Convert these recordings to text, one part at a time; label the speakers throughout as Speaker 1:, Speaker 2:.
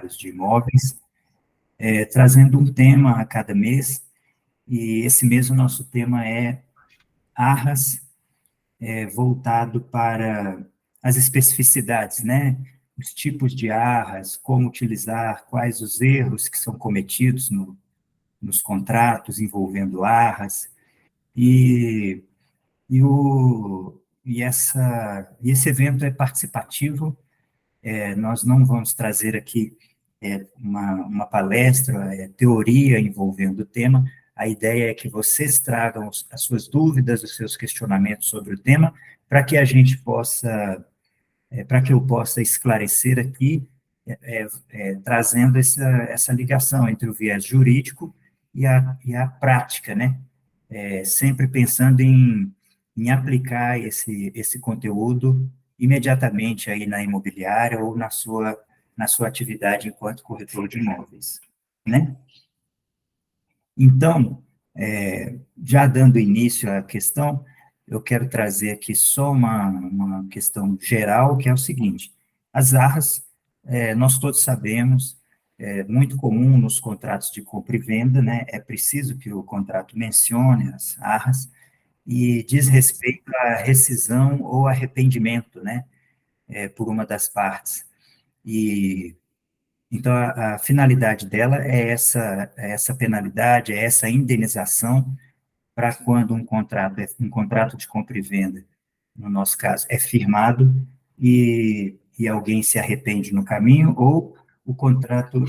Speaker 1: imobiliários de imóveis, trazendo um tema a cada mês, e esse mês o nosso tema é arras, voltado para as especificidades, né? Os tipos de arras, como utilizar, quais os erros que são cometidos nos contratos envolvendo arras, e, e esse evento é participativo. Nós não vamos trazer aqui uma palestra, teoria envolvendo o tema. A ideia é que vocês tragam as suas dúvidas, os seus questionamentos sobre o tema, para que a gente possa, para que eu possa esclarecer aqui, trazendo essa ligação entre o viés jurídico e a prática, né? Sempre pensando em aplicar esse conteúdo imediatamente aí na imobiliária ou na sua atividade enquanto corretor de imóveis, né? Então, já dando início à questão, eu quero trazer aqui só uma questão geral, que é o seguinte: as arras, nós todos sabemos, é muito comum nos contratos de compra e venda, né? É preciso que o contrato mencione as arras, e diz respeito à rescisão ou arrependimento, né? Por uma das partes. E então, a finalidade dela é essa penalidade, é essa indenização para quando um contrato de compra e venda, no nosso caso, é firmado e alguém se arrepende no caminho, ou o contrato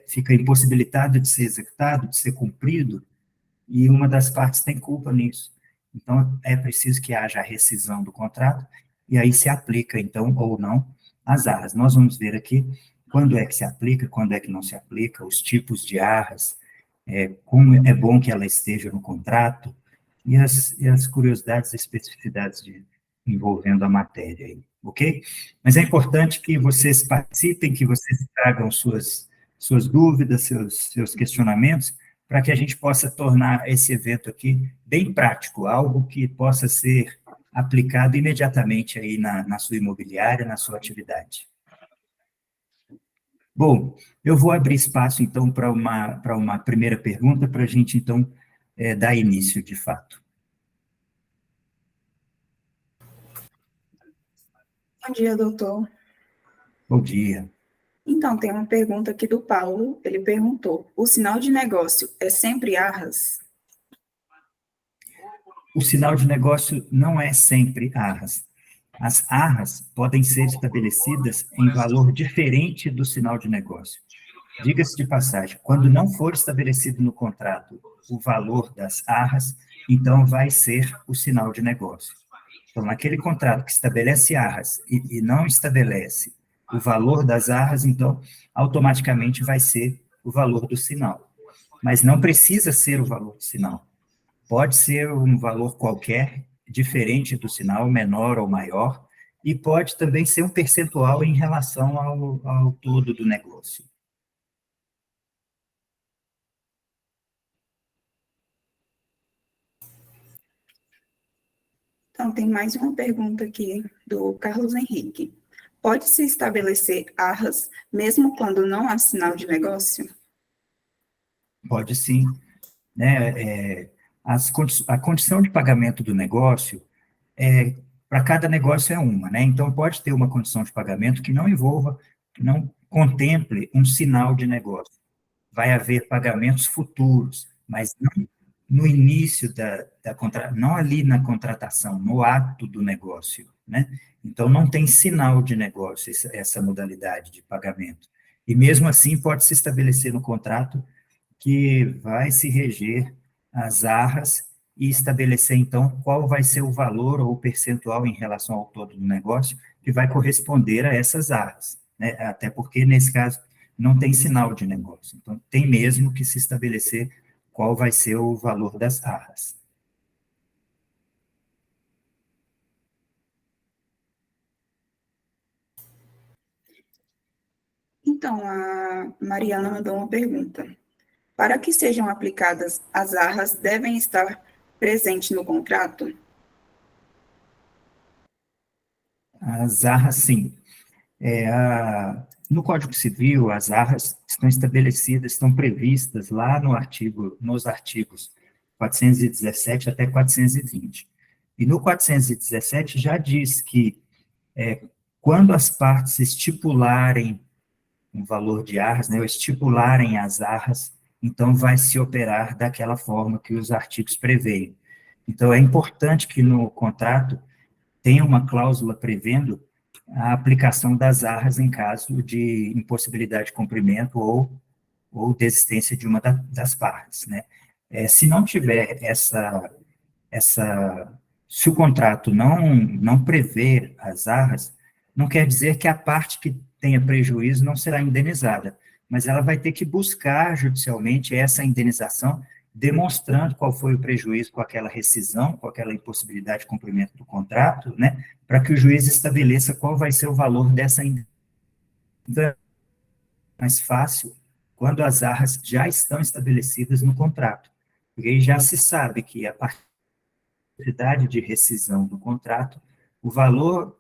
Speaker 1: fica impossibilitado de ser executado, de ser cumprido, e uma das partes tem culpa nisso. Então, é preciso que haja a rescisão do contrato, e aí se aplica, então, ou não, as arras. Nós vamos ver aqui quando é que se aplica, quando é que não se aplica, os tipos de arras, como é bom que ela esteja no contrato, e as curiosidades e especificidades envolvendo a matéria aí, ok? Mas é importante que vocês participem, que vocês tragam suas dúvidas, seus questionamentos, para que a gente possa tornar esse evento aqui bem prático, algo que possa ser aplicado imediatamente aí na sua imobiliária, na sua atividade. Bom, eu vou abrir espaço, então, para uma primeira pergunta, para a gente, então, dar início, de fato.
Speaker 2: Bom dia, doutor.
Speaker 1: Bom dia.
Speaker 2: Então, tem uma pergunta aqui do Paulo. Ele perguntou: o sinal de negócio é sempre arras?
Speaker 1: O sinal de negócio não é sempre arras. As arras podem ser estabelecidas em valor diferente do sinal de negócio. Diga-se de passagem, quando não for estabelecido no contrato o valor das arras, então vai ser o sinal de negócio. Então, naquele contrato que estabelece arras e não estabelece o valor das arras, então, automaticamente vai ser o valor do sinal. Mas não precisa ser o valor do sinal. Pode ser um valor qualquer, diferente do sinal, menor ou maior, e pode também ser um percentual em relação ao todo do negócio.
Speaker 2: Então, tem mais uma pergunta aqui do Carlos Henrique. Pode-se estabelecer arras mesmo quando não há sinal de negócio?
Speaker 1: Pode sim, né? A condição de pagamento do negócio, para cada negócio é uma, né? Então, pode ter uma condição de pagamento que não envolva, que não contemple um sinal de negócio. Vai haver pagamentos futuros, mas não no início não ali na contratação, no ato do negócio, né? Então, não tem sinal de negócio essa modalidade de pagamento. E mesmo assim, pode se estabelecer no contrato que vai se reger as arras e estabelecer, então, qual vai ser o valor ou o percentual em relação ao todo do negócio que vai corresponder a essas arras, né? Até porque, nesse caso, não tem sinal de negócio. Então, tem mesmo que se estabelecer qual vai ser o valor das arras.
Speaker 2: Então, a Mariana mandou uma pergunta. Para que sejam aplicadas, as arras devem estar presentes no contrato?
Speaker 1: As arras, sim. no Código Civil, as arras estão estabelecidas, estão previstas lá no artigo, nos artigos 417 até 420. E no 417 já diz que quando as partes estipularem um valor de arras, né, ou estipularem as arras, então vai se operar daquela forma que os artigos preveem. Então, é importante que no contrato tenha uma cláusula prevendo a aplicação das arras em caso de impossibilidade de cumprimento ou desistência de uma das partes, né? Se não tiver se o contrato não prever as arras, não quer dizer que a parte que tenha prejuízo não será indenizada, mas ela vai ter que buscar judicialmente essa indenização, demonstrando qual foi o prejuízo com aquela rescisão, com aquela impossibilidade de cumprimento do contrato, né, para que o juiz estabeleça qual vai ser o valor dessa indenização. Então, é mais fácil quando as arras já estão estabelecidas no contrato, porque aí já se sabe que a possibilidade de rescisão do contrato, o valor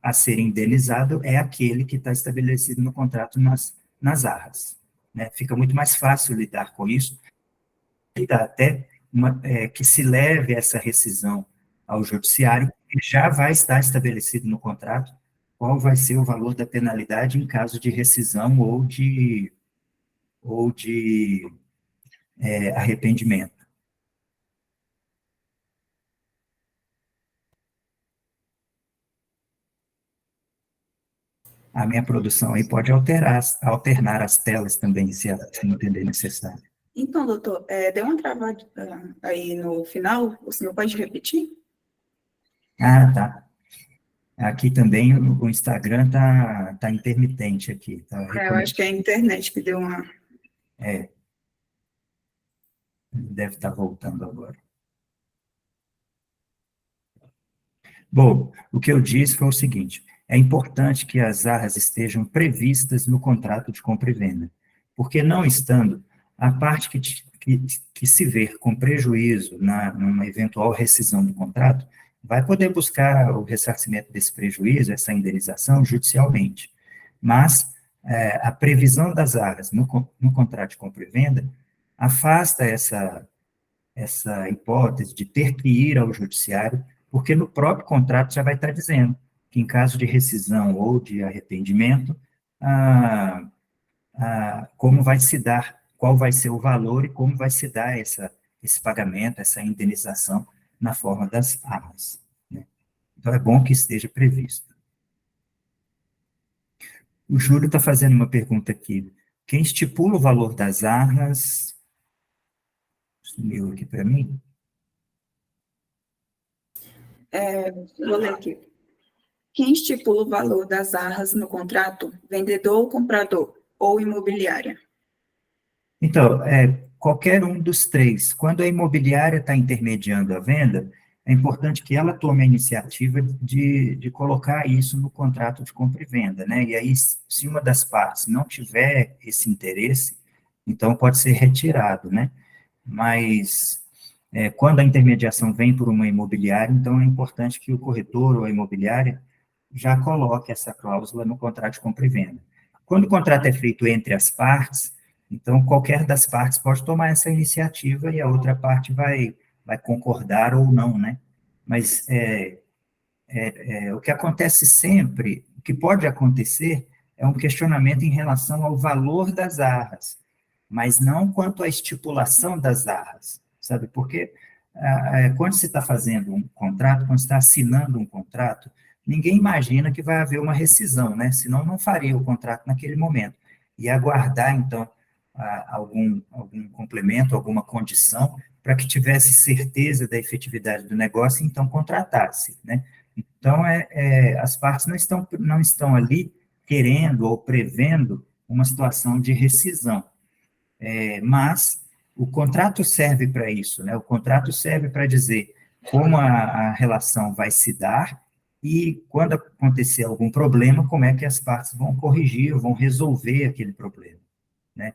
Speaker 1: a ser indenizado é aquele que está estabelecido no contrato nas arras. Né? Fica muito mais fácil lidar com isso, e dá até que se leve essa rescisão ao judiciário, e já vai estar estabelecido no contrato qual vai ser o valor da penalidade em caso de rescisão ou de arrependimento. A minha produção aí pode alternar as telas também, se entender necessário.
Speaker 2: Então, doutor, deu uma travada aí no final, o senhor pode repetir?
Speaker 1: Ah, tá. Aqui também o Instagram tá intermitente aqui.
Speaker 2: Eu acho que é a internet que deu uma...
Speaker 1: Deve estar voltando agora. Bom, o que eu disse foi o seguinte, é importante que as arras estejam previstas no contrato de compra e venda, porque não estando, a parte que se ver com prejuízo numa eventual rescisão do contrato, vai poder buscar o ressarcimento desse prejuízo, essa indenização, judicialmente. Mas a previsão das arras no contrato de compra e venda afasta essa hipótese de ter que ir ao judiciário, porque no próprio contrato já vai estar dizendo que em caso de rescisão ou de arrependimento, como vai se dar, qual vai ser o valor e como vai se dar esse pagamento, essa indenização na forma das arras. Né? Então, é bom que esteja previsto. O Júlio está fazendo uma pergunta aqui. Quem estipula o valor das arras... Sumiu aqui para mim.
Speaker 2: Vou ler aqui. Quem estipula o valor das arras no contrato? Vendedor ou comprador? Ou imobiliária?
Speaker 1: Então, qualquer um dos três. Quando a imobiliária está intermediando a venda, é importante que ela tome a iniciativa de colocar isso no contrato de compra e venda, né? E aí, se uma das partes não tiver esse interesse, então pode ser retirado, né? Mas quando a intermediação vem por uma imobiliária, então é importante que o corretor ou a imobiliária já coloque essa cláusula no contrato de compra e venda. Quando o contrato é feito entre as partes, então qualquer das partes pode tomar essa iniciativa e a outra parte vai concordar ou não, né? Mas o que acontece sempre, o que pode acontecer é um questionamento em relação ao valor das arras, mas não quanto à estipulação das arras, sabe? Porque quando se está fazendo um contrato, quando se está assinando um contrato, ninguém imagina que vai haver uma rescisão, né? Senão não faria o contrato naquele momento. E aguardar, então, algum complemento, alguma condição, para que tivesse certeza da efetividade do negócio e então contratasse, né? Então, as partes não estão ali querendo ou prevendo uma situação de rescisão. Mas o contrato serve para isso, né? O contrato serve para dizer como a relação vai se dar e quando acontecer algum problema, como é que as partes vão corrigir, vão resolver aquele problema, né?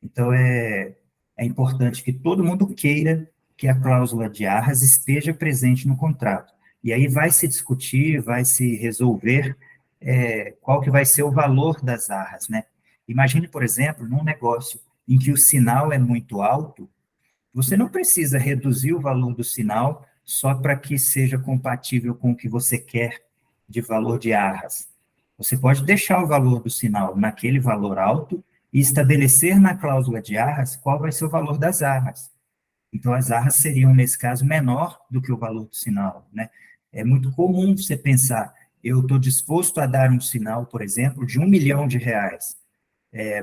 Speaker 1: Então, é importante que todo mundo queira que a cláusula de arras esteja presente no contrato. E aí vai se discutir, vai se resolver qual que vai ser o valor das arras, né? Imagine, por exemplo, num negócio em que o sinal é muito alto, você não precisa reduzir o valor do sinal só para que seja compatível com o que você quer de valor de arras. Você pode deixar o valor do sinal naquele valor alto e estabelecer na cláusula de arras qual vai ser o valor das arras. Então, as arras seriam, nesse caso, menor do que o valor do sinal, né? É muito comum você pensar, eu estou disposto a dar um sinal, por exemplo, de R$ 1 milhão,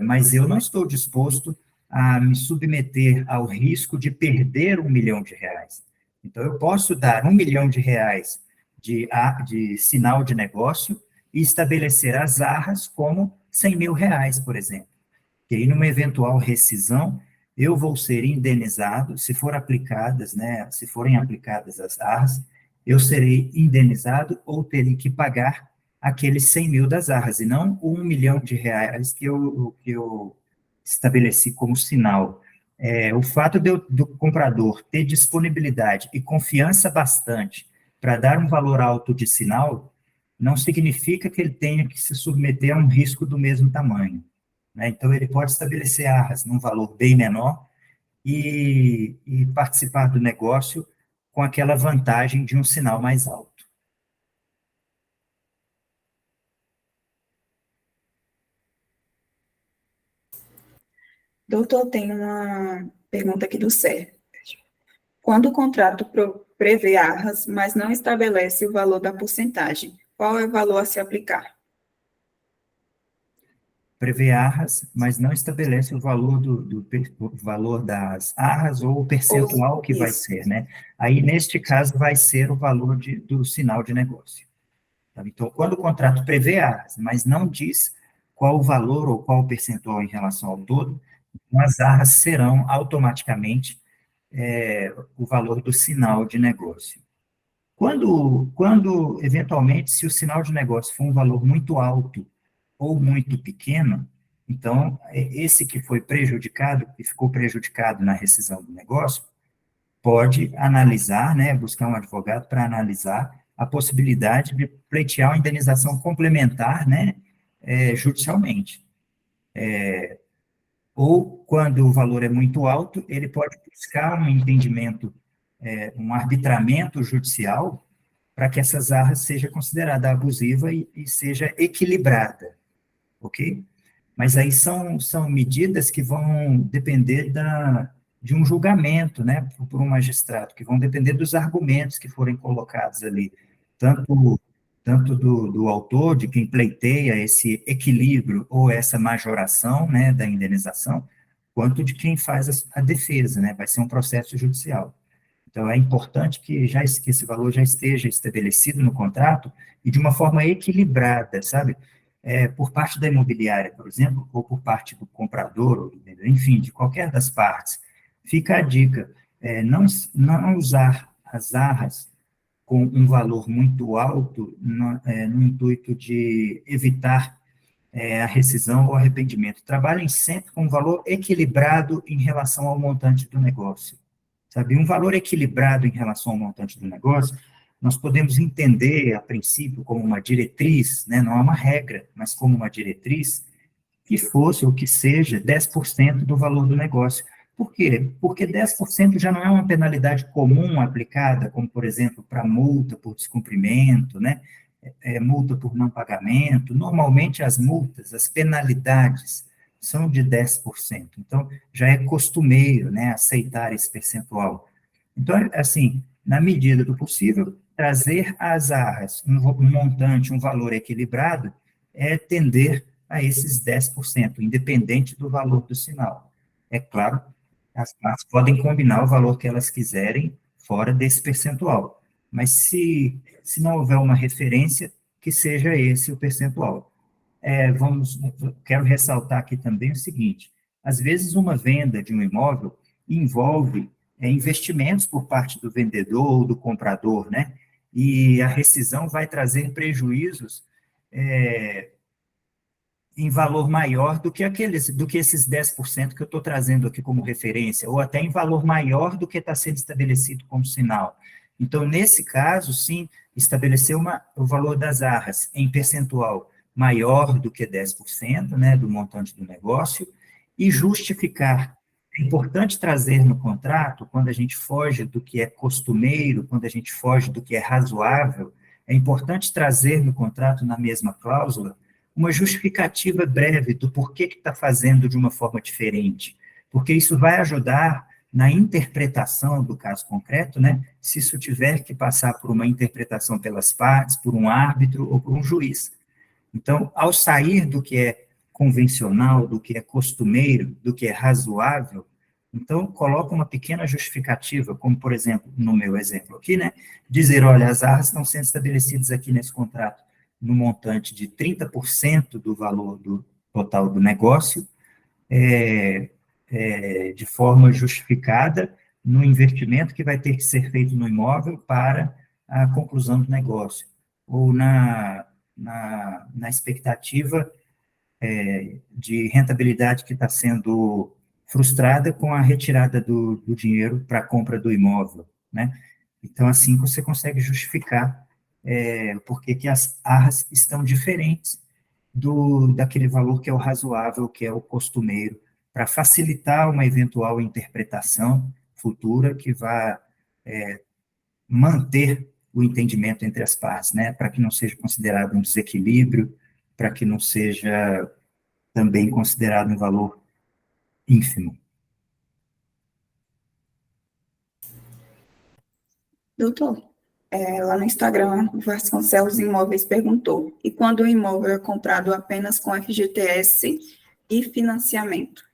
Speaker 1: mas eu não estou disposto a me submeter ao risco de perder R$ 1 milhão. Então, eu posso dar R$ 1 milhão de sinal de negócio e estabelecer as arras como R$ 100 mil, por exemplo. Que aí, numa eventual rescisão, eu vou ser indenizado, se for aplicadas, né, se forem aplicadas as arras, eu serei indenizado ou terei que pagar aqueles 100 mil das arras, e não o R$ 1 milhão que eu estabeleci como sinal. O fato do comprador ter disponibilidade e confiança bastante para dar um valor alto de sinal, não significa que ele tenha que se submeter a um risco do mesmo tamanho, né? Então, ele pode estabelecer arras num valor bem menor e participar do negócio com aquela vantagem de um sinal mais alto.
Speaker 2: Doutor, tem uma pergunta aqui do Sérgio. Quando o contrato prevê arras, mas não estabelece o valor da porcentagem, qual é o valor a se aplicar?
Speaker 1: Prevê arras, mas não estabelece o valor o valor das arras ou o percentual que vai ser, né? Aí, neste caso, vai ser o valor do sinal de negócio. Tá? Então, quando o contrato prevê arras, mas não diz qual o valor ou qual o percentual em relação ao todo, as arras serão automaticamente o valor do sinal de negócio. Eventualmente, se o sinal de negócio for um valor muito alto ou muito pequeno, então, esse que foi prejudicado, que ficou prejudicado na rescisão do negócio, pode analisar, né, buscar um advogado para analisar a possibilidade de pleitear uma indenização complementar, né, judicialmente. Ou, quando o valor é muito alto, ele pode buscar um entendimento, um arbitramento judicial, para que essas arras seja considerada abusiva e seja equilibrada, ok? Mas aí são medidas que vão depender de um julgamento, né, por um magistrado, que vão depender dos argumentos que forem colocados ali, tanto do autor, de quem pleiteia esse equilíbrio ou essa majoração, né, da indenização, quanto de quem faz a defesa, né, vai ser um processo judicial. Então, é importante que esse valor já esteja estabelecido no contrato e de uma forma equilibrada, sabe? Por parte da imobiliária, por exemplo, ou por parte do comprador, ou enfim, de qualquer das partes. Fica a dica, não usar as arras com um valor muito alto no intuito de evitar a rescisão ou arrependimento. Trabalhem sempre com um valor equilibrado em relação ao montante do negócio. Sabe, um valor equilibrado em relação ao montante do negócio, nós podemos entender, a princípio, como uma diretriz, né, não é uma regra, mas como uma diretriz, que fosse ou que seja 10% do valor do negócio. Por quê? Porque 10% já não é uma penalidade comum aplicada, como, por exemplo, para multa por descumprimento, né, multa por não pagamento. Normalmente, as multas, as penalidades, são de 10%. Então, já é costumeiro, né, aceitar esse percentual. Então, assim, na medida do possível, trazer às arras um montante, um valor equilibrado, tender a esses 10%, independente do valor do sinal. É claro, as partes podem combinar o valor que elas quiserem fora desse percentual, mas se não houver uma referência, que seja esse o percentual. Quero ressaltar aqui também o seguinte: às vezes uma venda de um imóvel envolve investimentos por parte do vendedor ou do comprador, né? E a rescisão vai trazer prejuízos em valor maior do que esses 10% que eu estou trazendo aqui como referência, ou até em valor maior do que está sendo estabelecido como sinal. Então, nesse caso, sim, estabelecer o valor das arras em percentual maior do que 10%, né, do montante do negócio, e justificar. É importante trazer no contrato, quando a gente foge do que é costumeiro, quando a gente foge do que é razoável, é importante trazer no contrato, na mesma cláusula, uma justificativa breve do porquê que está fazendo de uma forma diferente, porque isso vai ajudar na interpretação do caso concreto, né, se isso tiver que passar por uma interpretação pelas partes, por um árbitro ou por um juiz. Então, ao sair do que é convencional, do que é costumeiro, do que é razoável, então coloca uma pequena justificativa, como, por exemplo, no meu exemplo aqui, né, dizer, olha, as arras estão sendo estabelecidas aqui nesse contrato no montante de 30% do valor do total do negócio, de forma justificada no investimento que vai ter que ser feito no imóvel para a conclusão do negócio, ou na expectativa de rentabilidade que está sendo frustrada com a retirada do dinheiro para a compra do imóvel, né? Então, assim você consegue justificar por que as arras estão diferentes daquele valor que é o razoável, que é o costumeiro, para facilitar uma eventual interpretação futura que vá manter o entendimento entre as partes, né, para que não seja considerado um desequilíbrio, para que não seja também considerado um valor ínfimo.
Speaker 2: Doutor, lá no Instagram, o Vasconcelos Imóveis perguntou, e quando o imóvel é comprado apenas com FGTS e financiamento?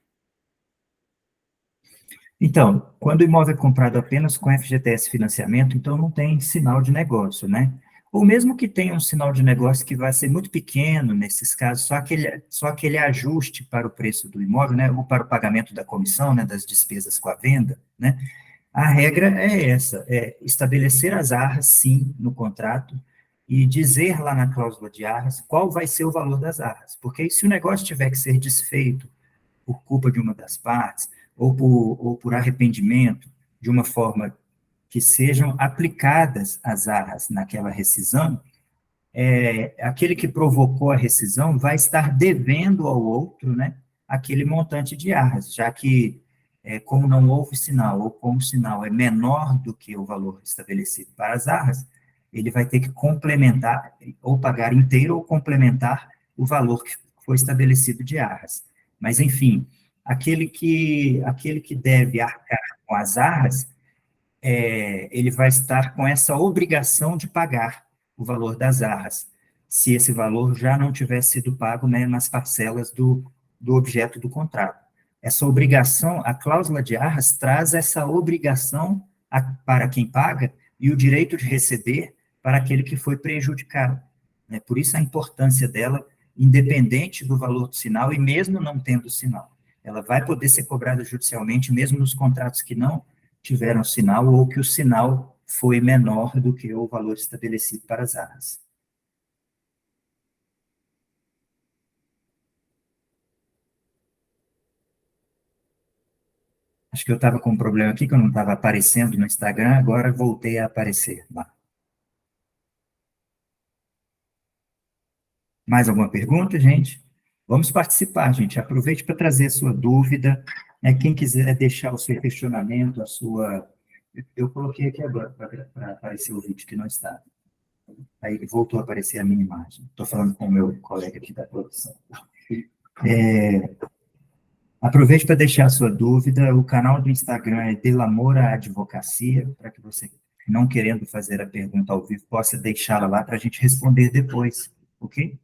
Speaker 1: Então, quando o imóvel é comprado apenas com FGTS financiamento, então não tem sinal de negócio, né? Ou mesmo que tenha um sinal de negócio que vai ser muito pequeno, nesses casos, só aquele ajuste para o preço do imóvel, né, ou para o pagamento da comissão, né, das despesas com a venda, né, a regra é essa, é estabelecer as arras, sim, no contrato, e dizer lá na cláusula de arras qual vai ser o valor das arras, porque se o negócio tiver que ser desfeito por culpa de uma das partes, ou por arrependimento, de uma forma que sejam aplicadas as arras naquela rescisão, aquele que provocou a rescisão vai estar devendo ao outro, né, aquele montante de arras, já que, como não houve sinal, ou como o sinal é menor do que o valor estabelecido para as arras, ele vai ter que complementar, ou pagar inteiro, ou complementar o valor que foi estabelecido de arras. Mas, enfim, aquele que deve arcar com as arras, ele vai estar com essa obrigação de pagar o valor das arras, se esse valor já não tiver sido pago, né, nas parcelas do objeto do contrato. Essa obrigação, a cláusula de arras traz essa obrigação para quem paga e o direito de receber para aquele que foi prejudicado. Né? Por isso a importância dela, independente do valor do sinal e mesmo não tendo sinal. Ela vai poder ser cobrada judicialmente, mesmo nos contratos que não tiveram sinal ou que o sinal foi menor do que o valor estabelecido para as arras. Acho que eu estava com um problema aqui, que eu não estava aparecendo no Instagram, agora voltei a aparecer lá. Mais alguma pergunta, gente? Vamos participar, gente. Aproveite para trazer a sua dúvida. Quem quiser deixar o seu questionamento, a sua... Eu coloquei aqui agora para aparecer o vídeo que não está. Aí voltou a aparecer a minha imagem. Estou falando com o meu colega aqui da produção. Aproveite para deixar a sua dúvida. O canal do Instagram é Delamora Advocacia, para que você, não querendo fazer a pergunta ao vivo, possa deixá-la lá para a gente responder depois, ok?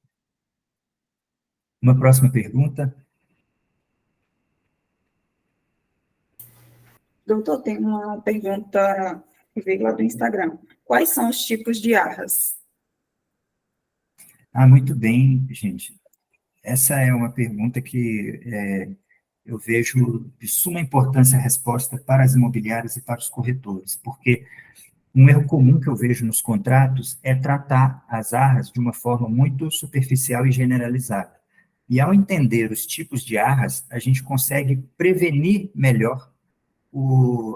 Speaker 1: Uma próxima pergunta.
Speaker 2: Doutor, tem uma pergunta que veio lá do Instagram. Quais são os tipos de arras?
Speaker 1: Muito bem, gente. Essa é uma pergunta que eu vejo de suma importância a resposta para as imobiliárias e para os corretores, porque um erro comum que eu vejo nos contratos é tratar as arras de uma forma muito superficial e generalizada. E ao entender os tipos de arras, a gente consegue prevenir melhor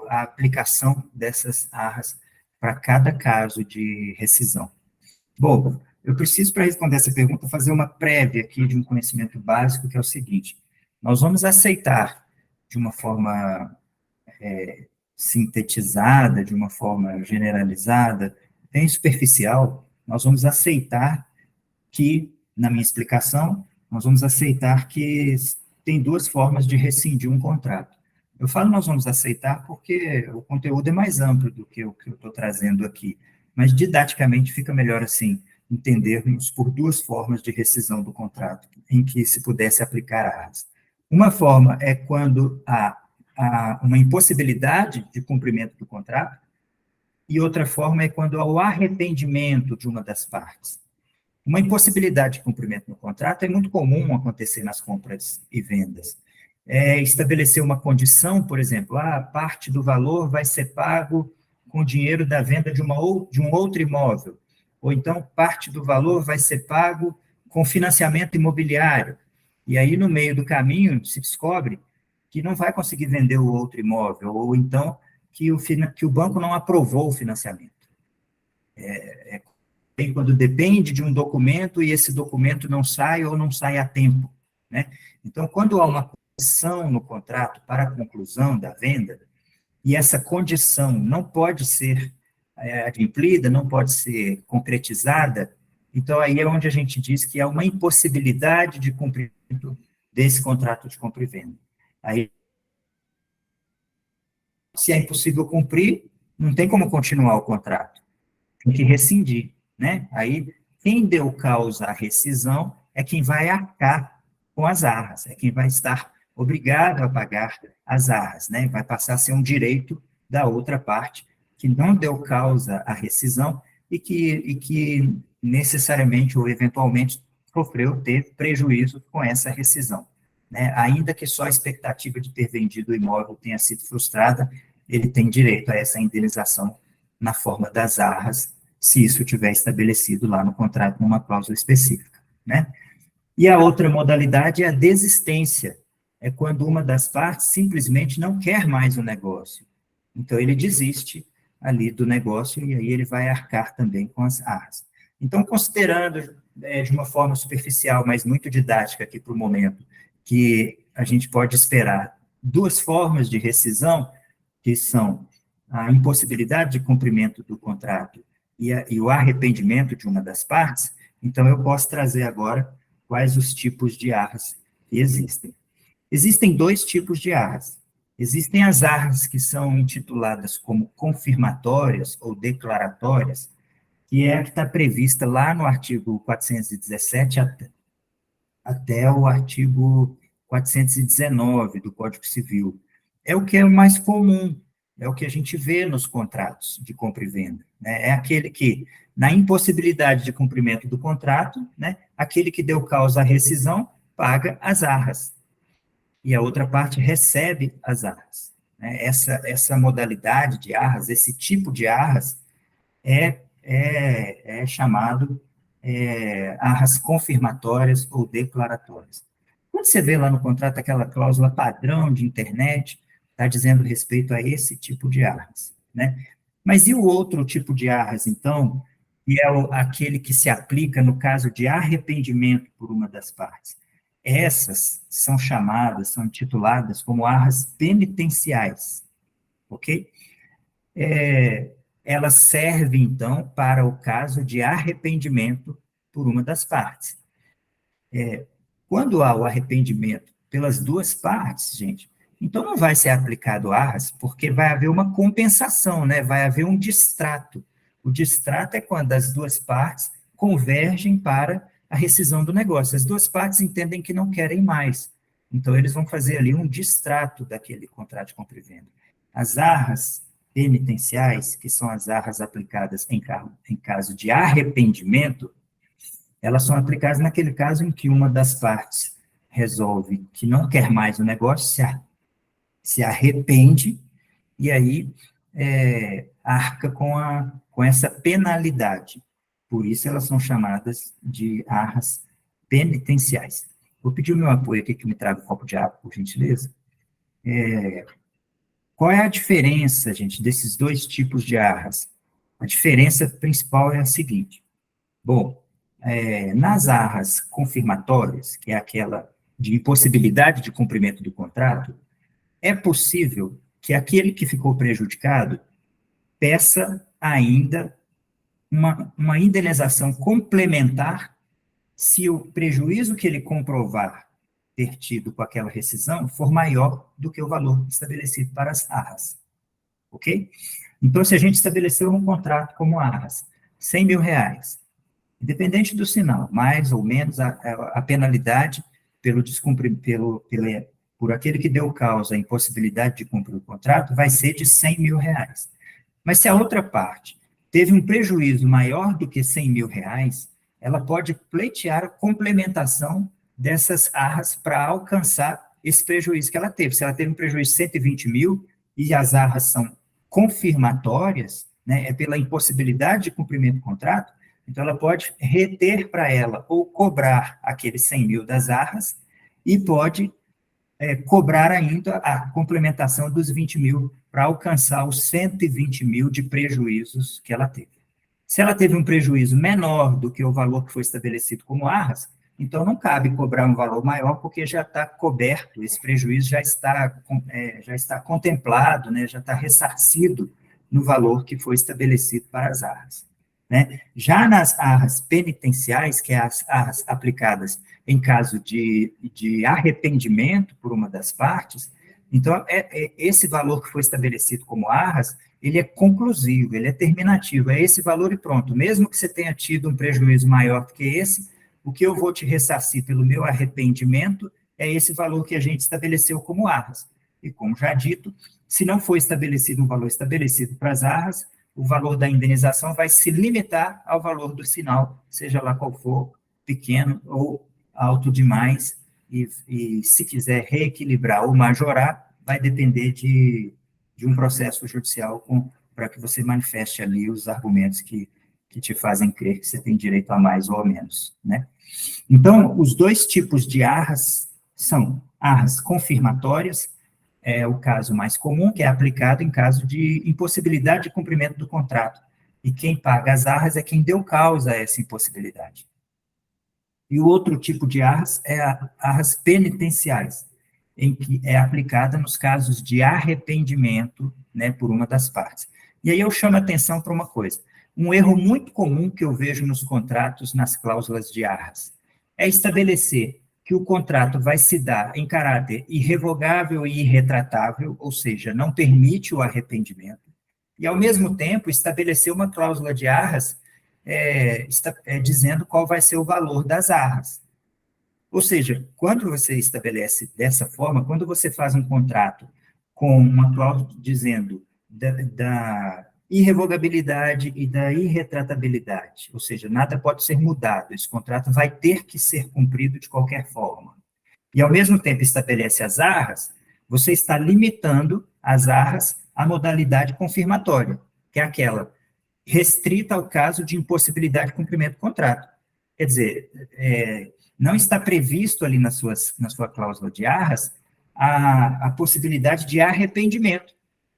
Speaker 1: a aplicação dessas arras para cada caso de rescisão. Bom, eu preciso, para responder essa pergunta, fazer uma prévia aqui de um conhecimento básico, que é o seguinte: nós vamos aceitar de uma forma sintetizada, de uma forma generalizada, bem superficial, nós vamos aceitar que, na minha explicação, nós vamos aceitar que tem duas formas de rescindir um contrato. Eu falo nós vamos aceitar porque o conteúdo é mais amplo do que o que eu estou trazendo aqui, mas didaticamente fica melhor assim, entendermos por duas formas de rescisão do contrato, em que se pudesse aplicar arras. Uma forma é quando há uma impossibilidade de cumprimento do contrato, e outra forma é quando há o arrependimento de uma das partes. Uma impossibilidade de cumprimento no contrato é muito comum acontecer nas compras e vendas. Estabelecer uma condição, por exemplo, parte do valor vai ser pago com dinheiro da venda de um outro imóvel, ou então parte do valor vai ser pago com financiamento imobiliário. E aí, no meio do caminho, se descobre que não vai conseguir vender o outro imóvel, ou então que o banco não aprovou o financiamento. Quando depende de um documento e esse documento não sai ou não sai a tempo, né? Então, quando há uma condição no contrato para a conclusão da venda, e essa condição não pode ser adimplida, não pode ser concretizada, então aí é onde a gente diz que há uma impossibilidade de cumprimento desse contrato de compra e venda. Aí, se é impossível cumprir, não tem como continuar o contrato, tem que rescindir, né? Aí, quem deu causa à rescisão é quem vai arcar com as arras, é quem vai estar obrigado a pagar as arras, né? Vai passar a ser um direito da outra parte que não deu causa à rescisão e que necessariamente ou eventualmente teve prejuízo com essa rescisão, né? Ainda que só a expectativa de ter vendido o imóvel tenha sido frustrada, ele tem direito a essa indenização na forma das arras, se isso tiver estabelecido lá no contrato, numa cláusula específica, né? E a outra modalidade é a desistência, é quando uma das partes simplesmente não quer mais o negócio. Então, ele desiste ali do negócio e aí ele vai arcar também com as arras. Então, considerando de uma forma superficial, mas muito didática aqui para o momento, que a gente pode esperar duas formas de rescisão, que são a impossibilidade de cumprimento do contrato e o arrependimento de uma das partes, então eu posso trazer agora quais os tipos de arras que existem. Existem dois tipos de arras. Existem as arras que são intituladas como confirmatórias ou declaratórias, que é a que está prevista lá no artigo 417 até o artigo 419 do Código Civil. É o que é mais comum, é o que a gente vê nos contratos de compra e venda, né? É aquele que, na impossibilidade de cumprimento do contrato, né, aquele que deu causa à rescisão paga as arras, e a outra parte recebe as arras, né? Essa modalidade de arras, esse tipo de arras, é chamado arras confirmatórias ou declaratórias. Quando você vê lá no contrato aquela cláusula padrão de internet, está dizendo respeito a esse tipo de arras, né? Mas e o outro tipo de arras, então, que é aquele que se aplica no caso de arrependimento por uma das partes? Essas são chamadas, são intituladas como arras penitenciais, ok? Ela serve, então, para o caso de arrependimento por uma das partes. Quando há o arrependimento pelas duas partes, gente, então não vai ser aplicado arras, porque vai haver uma compensação, né? Vai haver um distrato. O distrato é quando as duas partes convergem para a rescisão do negócio. As duas partes entendem que não querem mais. Então, eles vão fazer ali um distrato daquele contrato de compra e venda. As arras penitenciais, que são as arras aplicadas em caso de arrependimento, elas são aplicadas naquele caso em que uma das partes resolve que não quer mais o negócio, se arrepende, e aí arca com essa penalidade. Por isso elas são chamadas de arras penitenciais. Vou pedir o meu apoio aqui, que me traga um copo de água, por gentileza. Qual é a diferença, gente, desses dois tipos de arras? A diferença principal é a seguinte. Bom, nas arras confirmatórias, que é aquela de impossibilidade de cumprimento do contrato, é possível que aquele que ficou prejudicado peça ainda uma indenização complementar se o prejuízo que ele comprovar ter tido com aquela rescisão for maior do que o valor estabelecido para as arras. Ok? Então, se a gente estabeleceu um contrato como arras, R$ 100.000, independente do sinal, mais ou menos a penalidade pelo descumprimento, por aquele que deu causa à impossibilidade de cumprir o contrato, vai ser de R$ 100.000. Mas se a outra parte teve um prejuízo maior do que R$ 100.000, ela pode pleitear a complementação dessas arras para alcançar esse prejuízo que ela teve. Se ela teve um prejuízo de 120 mil e as arras são confirmatórias, né, é pela impossibilidade de cumprimento do contrato, então ela pode reter para ela ou cobrar aqueles 100 mil das arras e pode cobrar ainda a complementação dos 20 mil para alcançar os 120 mil de prejuízos que ela teve. Se ela teve um prejuízo menor do que o valor que foi estabelecido como arras, então não cabe cobrar um valor maior, porque já está coberto, esse prejuízo já está contemplado, né, já está ressarcido no valor que foi estabelecido para as arras. Né? Já nas arras penitenciais, que é as arras aplicadas em caso de arrependimento por uma das partes, então esse valor que foi estabelecido como arras, ele é conclusivo, ele é terminativo, é esse valor e pronto. Mesmo que você tenha tido um prejuízo maior do que esse, o que eu vou te ressarcir pelo meu arrependimento é esse valor que a gente estabeleceu como arras. E como já dito, se não for estabelecido um valor estabelecido para as arras, o valor da indenização vai se limitar ao valor do sinal, seja lá qual for, pequeno ou alto demais, e se quiser reequilibrar ou majorar, vai depender de um processo judicial para que você manifeste ali os argumentos que te fazem crer que você tem direito a mais ou a menos, né? Então, os dois tipos de arras são arras confirmatórias, é o caso mais comum, que é aplicado em caso de impossibilidade de cumprimento do contrato. E quem paga as arras é quem deu causa a essa impossibilidade. E o outro tipo de arras é arras penitenciais, em que é aplicada nos casos de arrependimento, né, por uma das partes. E aí eu chamo a atenção para uma coisa. Um erro muito comum que eu vejo nos contratos, nas cláusulas de arras, é estabelecer que o contrato vai se dar em caráter irrevogável e irretratável, ou seja, não permite o arrependimento, e, ao mesmo tempo, estabelecer uma cláusula de arras dizendo qual vai ser o valor das arras. Ou seja, quando você estabelece dessa forma, quando você faz um contrato com uma cláusula dizendo da irrevogabilidade e da irretratabilidade, ou seja, nada pode ser mudado, esse contrato vai ter que ser cumprido de qualquer forma. E, ao mesmo tempo, estabelece as arras, você está limitando as arras à modalidade confirmatória, que é aquela restrita ao caso de impossibilidade de cumprimento do contrato. Quer dizer, não está previsto ali na sua cláusula de arras a possibilidade de arrependimento,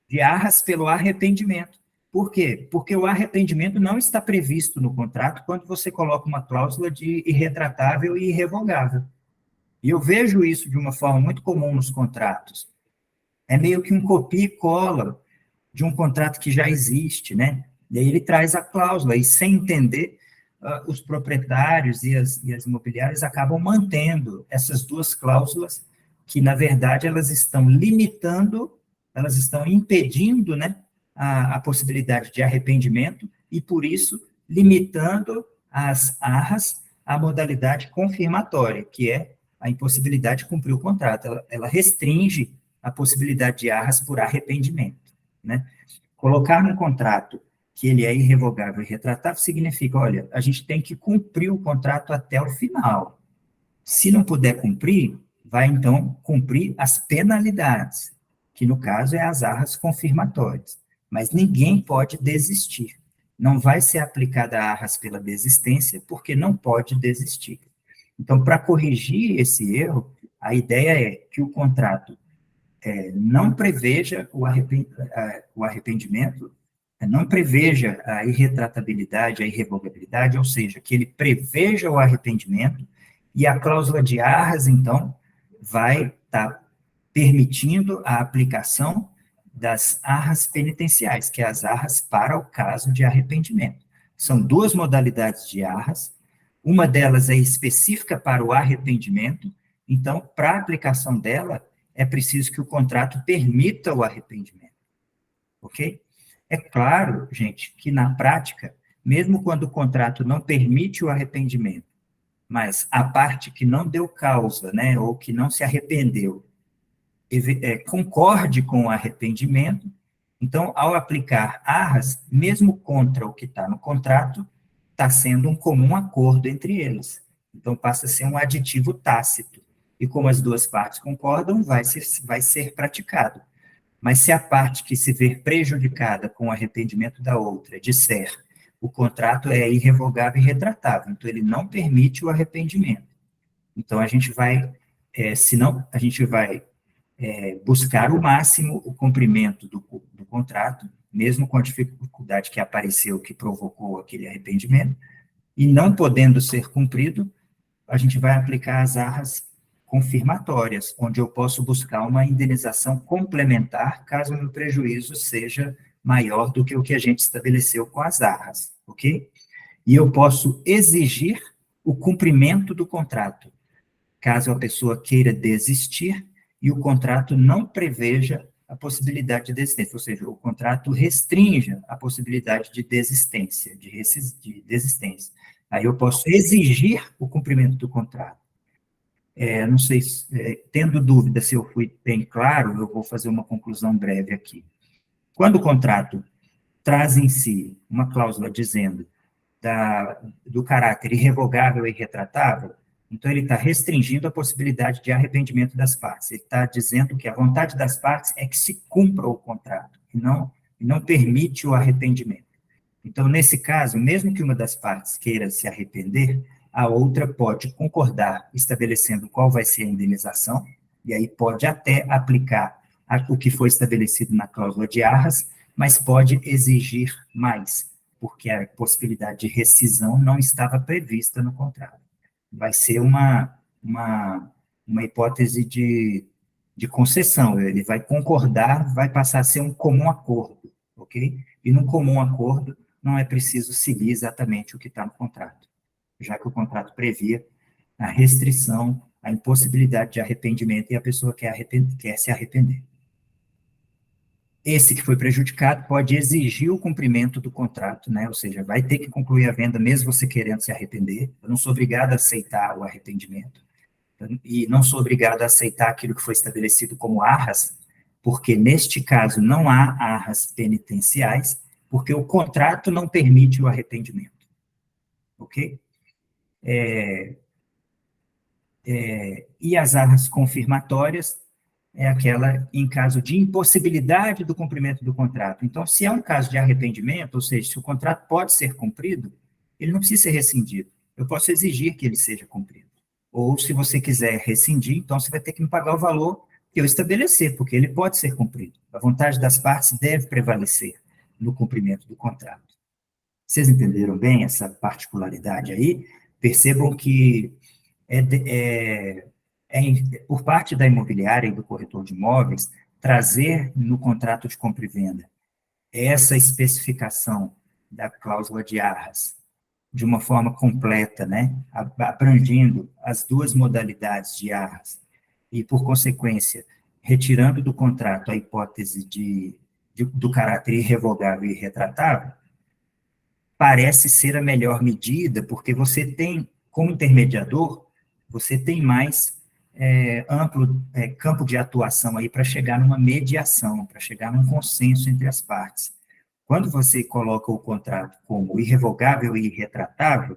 Speaker 1: de arras pelo arrependimento. Por quê? Porque o arrependimento não está previsto no contrato quando você coloca uma cláusula de irretratável e irrevogável. E eu vejo isso de uma forma muito comum nos contratos. É meio que um copia e cola de um contrato que já existe, né? E aí ele traz a cláusula, e sem entender, os proprietários e as imobiliárias acabam mantendo essas duas cláusulas, que, na verdade, elas estão limitando, elas estão impedindo, né, a possibilidade de arrependimento, e, por isso, limitando as arras à modalidade confirmatória, que é a impossibilidade de cumprir o contrato. Ela restringe a possibilidade de arras por arrependimento, né? Colocar no contrato que ele é irrevogável e retratável significa, olha, a gente tem que cumprir o contrato até o final. Se não puder cumprir, vai, então, cumprir as penalidades, que, no caso, é as arras confirmatórias. Mas ninguém pode desistir. Não vai ser aplicada a arras pela desistência, porque não pode desistir. Então, para corrigir esse erro, a ideia é que o contrato não preveja o arrependimento, não preveja a irretratabilidade, a irrevogabilidade, ou seja, que ele preveja o arrependimento, e a cláusula de arras, então, vai estar permitindo a aplicação das arras penitenciais, que é as arras para o caso de arrependimento. São duas modalidades de arras, uma delas é específica para o arrependimento, então, para a aplicação dela, é preciso que o contrato permita o arrependimento, ok? É claro, gente, que na prática, mesmo quando o contrato não permite o arrependimento, mas a parte que não deu causa, né, ou que não se arrependeu, concorde com o arrependimento, então, ao aplicar arras, mesmo contra o que está no contrato, está sendo um comum acordo entre eles. Então, passa a ser um aditivo tácito. E como as duas partes concordam, vai ser praticado. Mas se a parte que se ver prejudicada com o arrependimento da outra disser o contrato é irrevogável e retratável, então ele não permite o arrependimento. Então, a gente vai, senão, a gente vai buscar o máximo o cumprimento do contrato, mesmo com a dificuldade que apareceu, que provocou aquele arrependimento, e não podendo ser cumprido, a gente vai aplicar as arras confirmatórias, onde eu posso buscar uma indenização complementar, caso o meu prejuízo seja maior do que o que a gente estabeleceu com as arras, ok? E eu posso exigir o cumprimento do contrato, caso a pessoa queira desistir e o contrato não preveja a possibilidade de desistência, ou seja, o contrato restrinja a possibilidade de desistência, de desistência. Aí eu posso exigir o cumprimento do contrato. Não sei, tendo dúvida se eu fui bem claro, eu vou fazer uma conclusão breve aqui. Quando o contrato traz em si uma cláusula dizendo do caráter irrevogável e irretratável, então ele está restringindo a possibilidade de arrependimento das partes. Ele está dizendo que a vontade das partes é que se cumpra o contrato, e não permite o arrependimento. Então, nesse caso, mesmo que uma das partes queira se arrepender, a outra pode concordar, estabelecendo qual vai ser a indenização, e aí pode até aplicar o que foi estabelecido na cláusula de arras, mas pode exigir mais, porque a possibilidade de rescisão não estava prevista no contrato. Vai ser uma hipótese de concessão, ele vai concordar, vai passar a ser um comum acordo, ok? E num comum acordo, não é preciso seguir exatamente o que está no contrato, já que o contrato previa a restrição, a impossibilidade de arrependimento e a pessoa quer se arrepender. Esse que foi prejudicado pode exigir o cumprimento do contrato, né? Ou seja, vai ter que concluir a venda mesmo você querendo se arrepender. Eu não sou obrigado a aceitar o arrependimento. E não sou obrigado a aceitar aquilo que foi estabelecido como arras, porque neste caso não há arras penitenciais, porque o contrato não permite o arrependimento. Ok? E as arras confirmatórias é aquela em caso de impossibilidade do cumprimento do contrato. Então, se é um caso de arrependimento, ou seja, se o contrato pode ser cumprido, ele não precisa ser rescindido. Eu posso exigir que ele seja cumprido. Ou, se você quiser rescindir, então você vai ter que me pagar o valor que eu estabelecer, porque ele pode ser cumprido. A vontade das partes deve prevalecer no cumprimento do contrato. Vocês entenderam bem essa particularidade aí? Percebam que por parte da imobiliária e do corretor de imóveis, trazer no contrato de compra e venda essa especificação da cláusula de arras de uma forma completa, né, abrangindo as duas modalidades de arras e, por consequência, retirando do contrato a hipótese do caráter irrevogável e irretratável, parece ser a melhor medida, porque você tem, como intermediador, você tem mais amplo campo de atuação aí para chegar numa mediação, para chegar num consenso entre as partes. Quando você coloca o contrato como irrevogável e irretratável,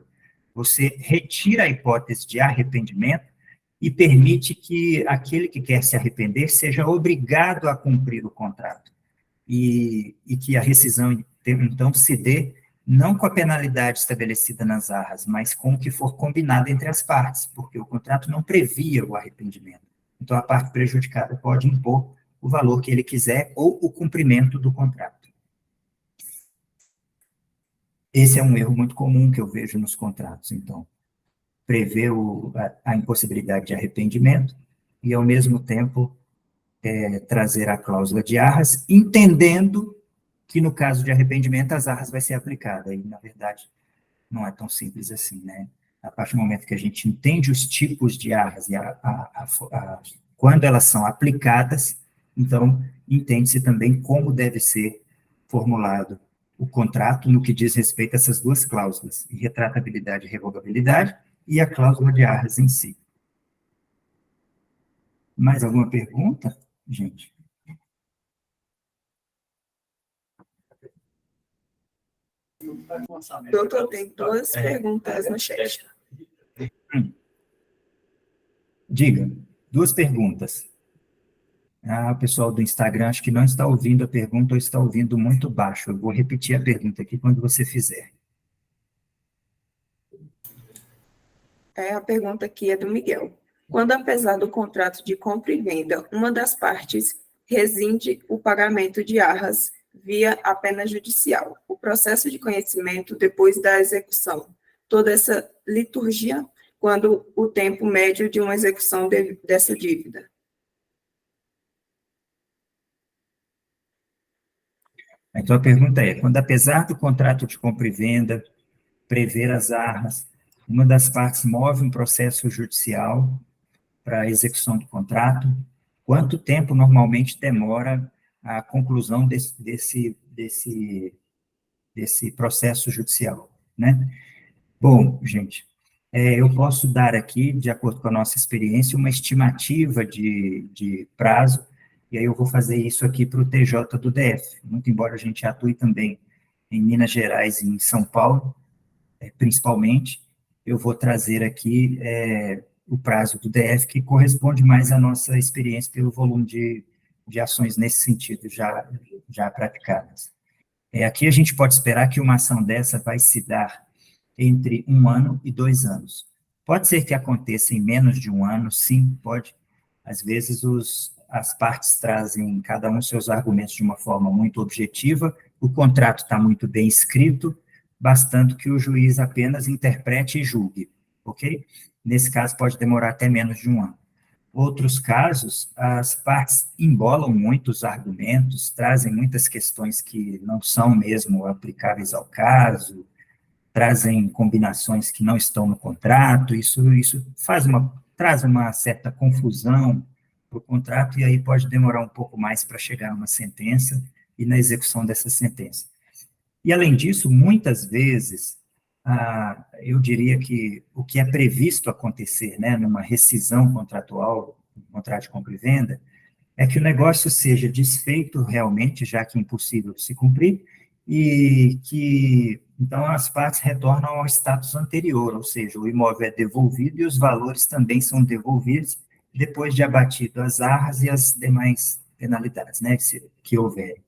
Speaker 1: você retira a hipótese de arrependimento e permite que aquele que quer se arrepender seja obrigado a cumprir o contrato. E que a rescisão, então, se dê não com a penalidade estabelecida nas arras, mas com o que for combinado entre as partes, porque o contrato não previa o arrependimento. Então, a parte prejudicada pode impor o valor que ele quiser ou o cumprimento do contrato. Esse é um erro muito comum que eu vejo nos contratos, então, prever a impossibilidade de arrependimento e, ao mesmo tempo, trazer a cláusula de arras, entendendo que, no caso de arrependimento, as arras vai ser aplicada, e, na verdade, não é tão simples assim, né? A partir do momento que a gente entende os tipos de arras e quando elas são aplicadas, então entende-se também como deve ser formulado o contrato no que diz respeito a essas duas cláusulas, irretratabilidade e revogabilidade, e a cláusula de arras em si. Mais alguma pergunta, gente?
Speaker 2: Doutor, tem duas perguntas no chat.
Speaker 1: Diga, duas perguntas. O pessoal do Instagram acho que não está ouvindo a pergunta ou está ouvindo muito baixo. Eu vou repetir a pergunta aqui quando você fizer.
Speaker 2: A pergunta aqui é do Miguel. Quando, apesar do contrato de compra e venda, uma das partes rescinde o pagamento de arras via a pena judicial, o processo de conhecimento depois da execução, toda essa liturgia, quando o tempo médio de uma execução dessa dívida?
Speaker 1: Então, a pergunta é, quando, apesar do contrato de compra e venda prever as arras, uma das partes move um processo judicial para a execução do contrato, quanto tempo normalmente demora a conclusão desse processo judicial, né? Bom, gente, eu posso dar aqui, de acordo com a nossa experiência, uma estimativa de prazo, e aí eu vou fazer isso aqui para o TJ do DF, muito embora a gente atue também em Minas Gerais e em São Paulo, principalmente, eu vou trazer aqui o prazo do DF, que corresponde mais à nossa experiência pelo volume de ações nesse sentido já praticadas. Aqui a gente pode esperar que uma ação dessa vai se dar entre 1 ano e 2 anos. Pode ser que aconteça em menos de 1 ano, sim, pode. Às vezes as partes trazem cada um seus argumentos de uma forma muito objetiva, o contrato está muito bem escrito, bastando que o juiz apenas interprete e julgue, ok? Nesse caso, pode demorar até menos de 1 ano. Outros casos, as partes embolam muitos argumentos, trazem muitas questões que não são mesmo aplicáveis ao caso, trazem combinações que não estão no contrato, isso traz uma certa confusão para o contrato, e aí pode demorar um pouco mais para chegar a uma sentença e na execução dessa sentença. E, além disso, muitas vezes, eu diria que o que é previsto acontecer, né, numa rescisão contratual, um contrato de compra e venda, é que o negócio seja desfeito realmente, já que é impossível de se cumprir, e que, então, as partes retornam ao status anterior, ou seja, o imóvel é devolvido e os valores também são devolvidos depois de abatido as arras e as demais penalidades, né, que houver.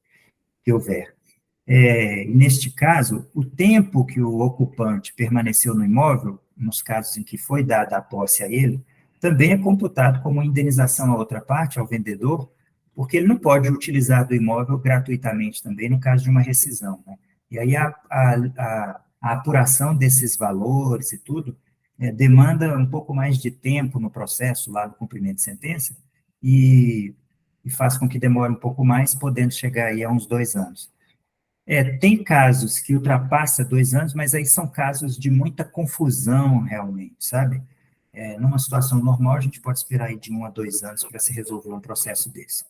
Speaker 1: Neste caso, o tempo que o ocupante permaneceu no imóvel, nos casos em que foi dada a posse a ele, também é computado como indenização à outra parte, ao vendedor, porque ele não pode utilizar do imóvel gratuitamente também, no caso de uma rescisão, né? E aí a apuração desses valores e tudo demanda um pouco mais de tempo no processo lá do cumprimento de sentença e faz com que demore um pouco mais, podendo chegar aí a uns 2 anos. Tem casos que ultrapassa 2 anos, mas aí são casos de muita confusão, realmente, sabe? Numa situação normal, a gente pode esperar aí de 1 a 2 anos para se resolver um processo desse.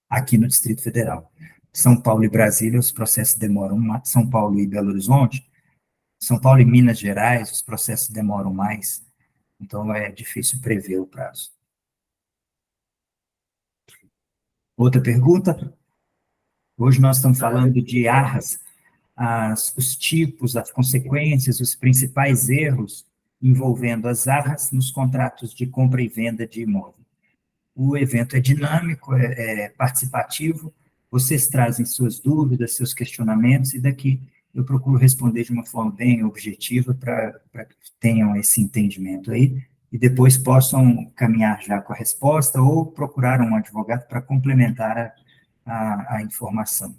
Speaker 1: Aqui no Distrito Federal. São Paulo e Brasília, os processos demoram mais. São Paulo e Belo Horizonte, São Paulo e Minas Gerais, os processos demoram mais. Então, é difícil prever o prazo. Outra pergunta? Hoje nós estamos falando de arras, os tipos, as consequências, os principais erros envolvendo as arras nos contratos de compra e venda de imóvel. O evento é dinâmico, é participativo, vocês trazem suas dúvidas, seus questionamentos, e daqui eu procuro responder de uma forma bem objetiva para que tenham esse entendimento aí, e depois possam caminhar já com a resposta ou procurar um advogado para complementar a informação.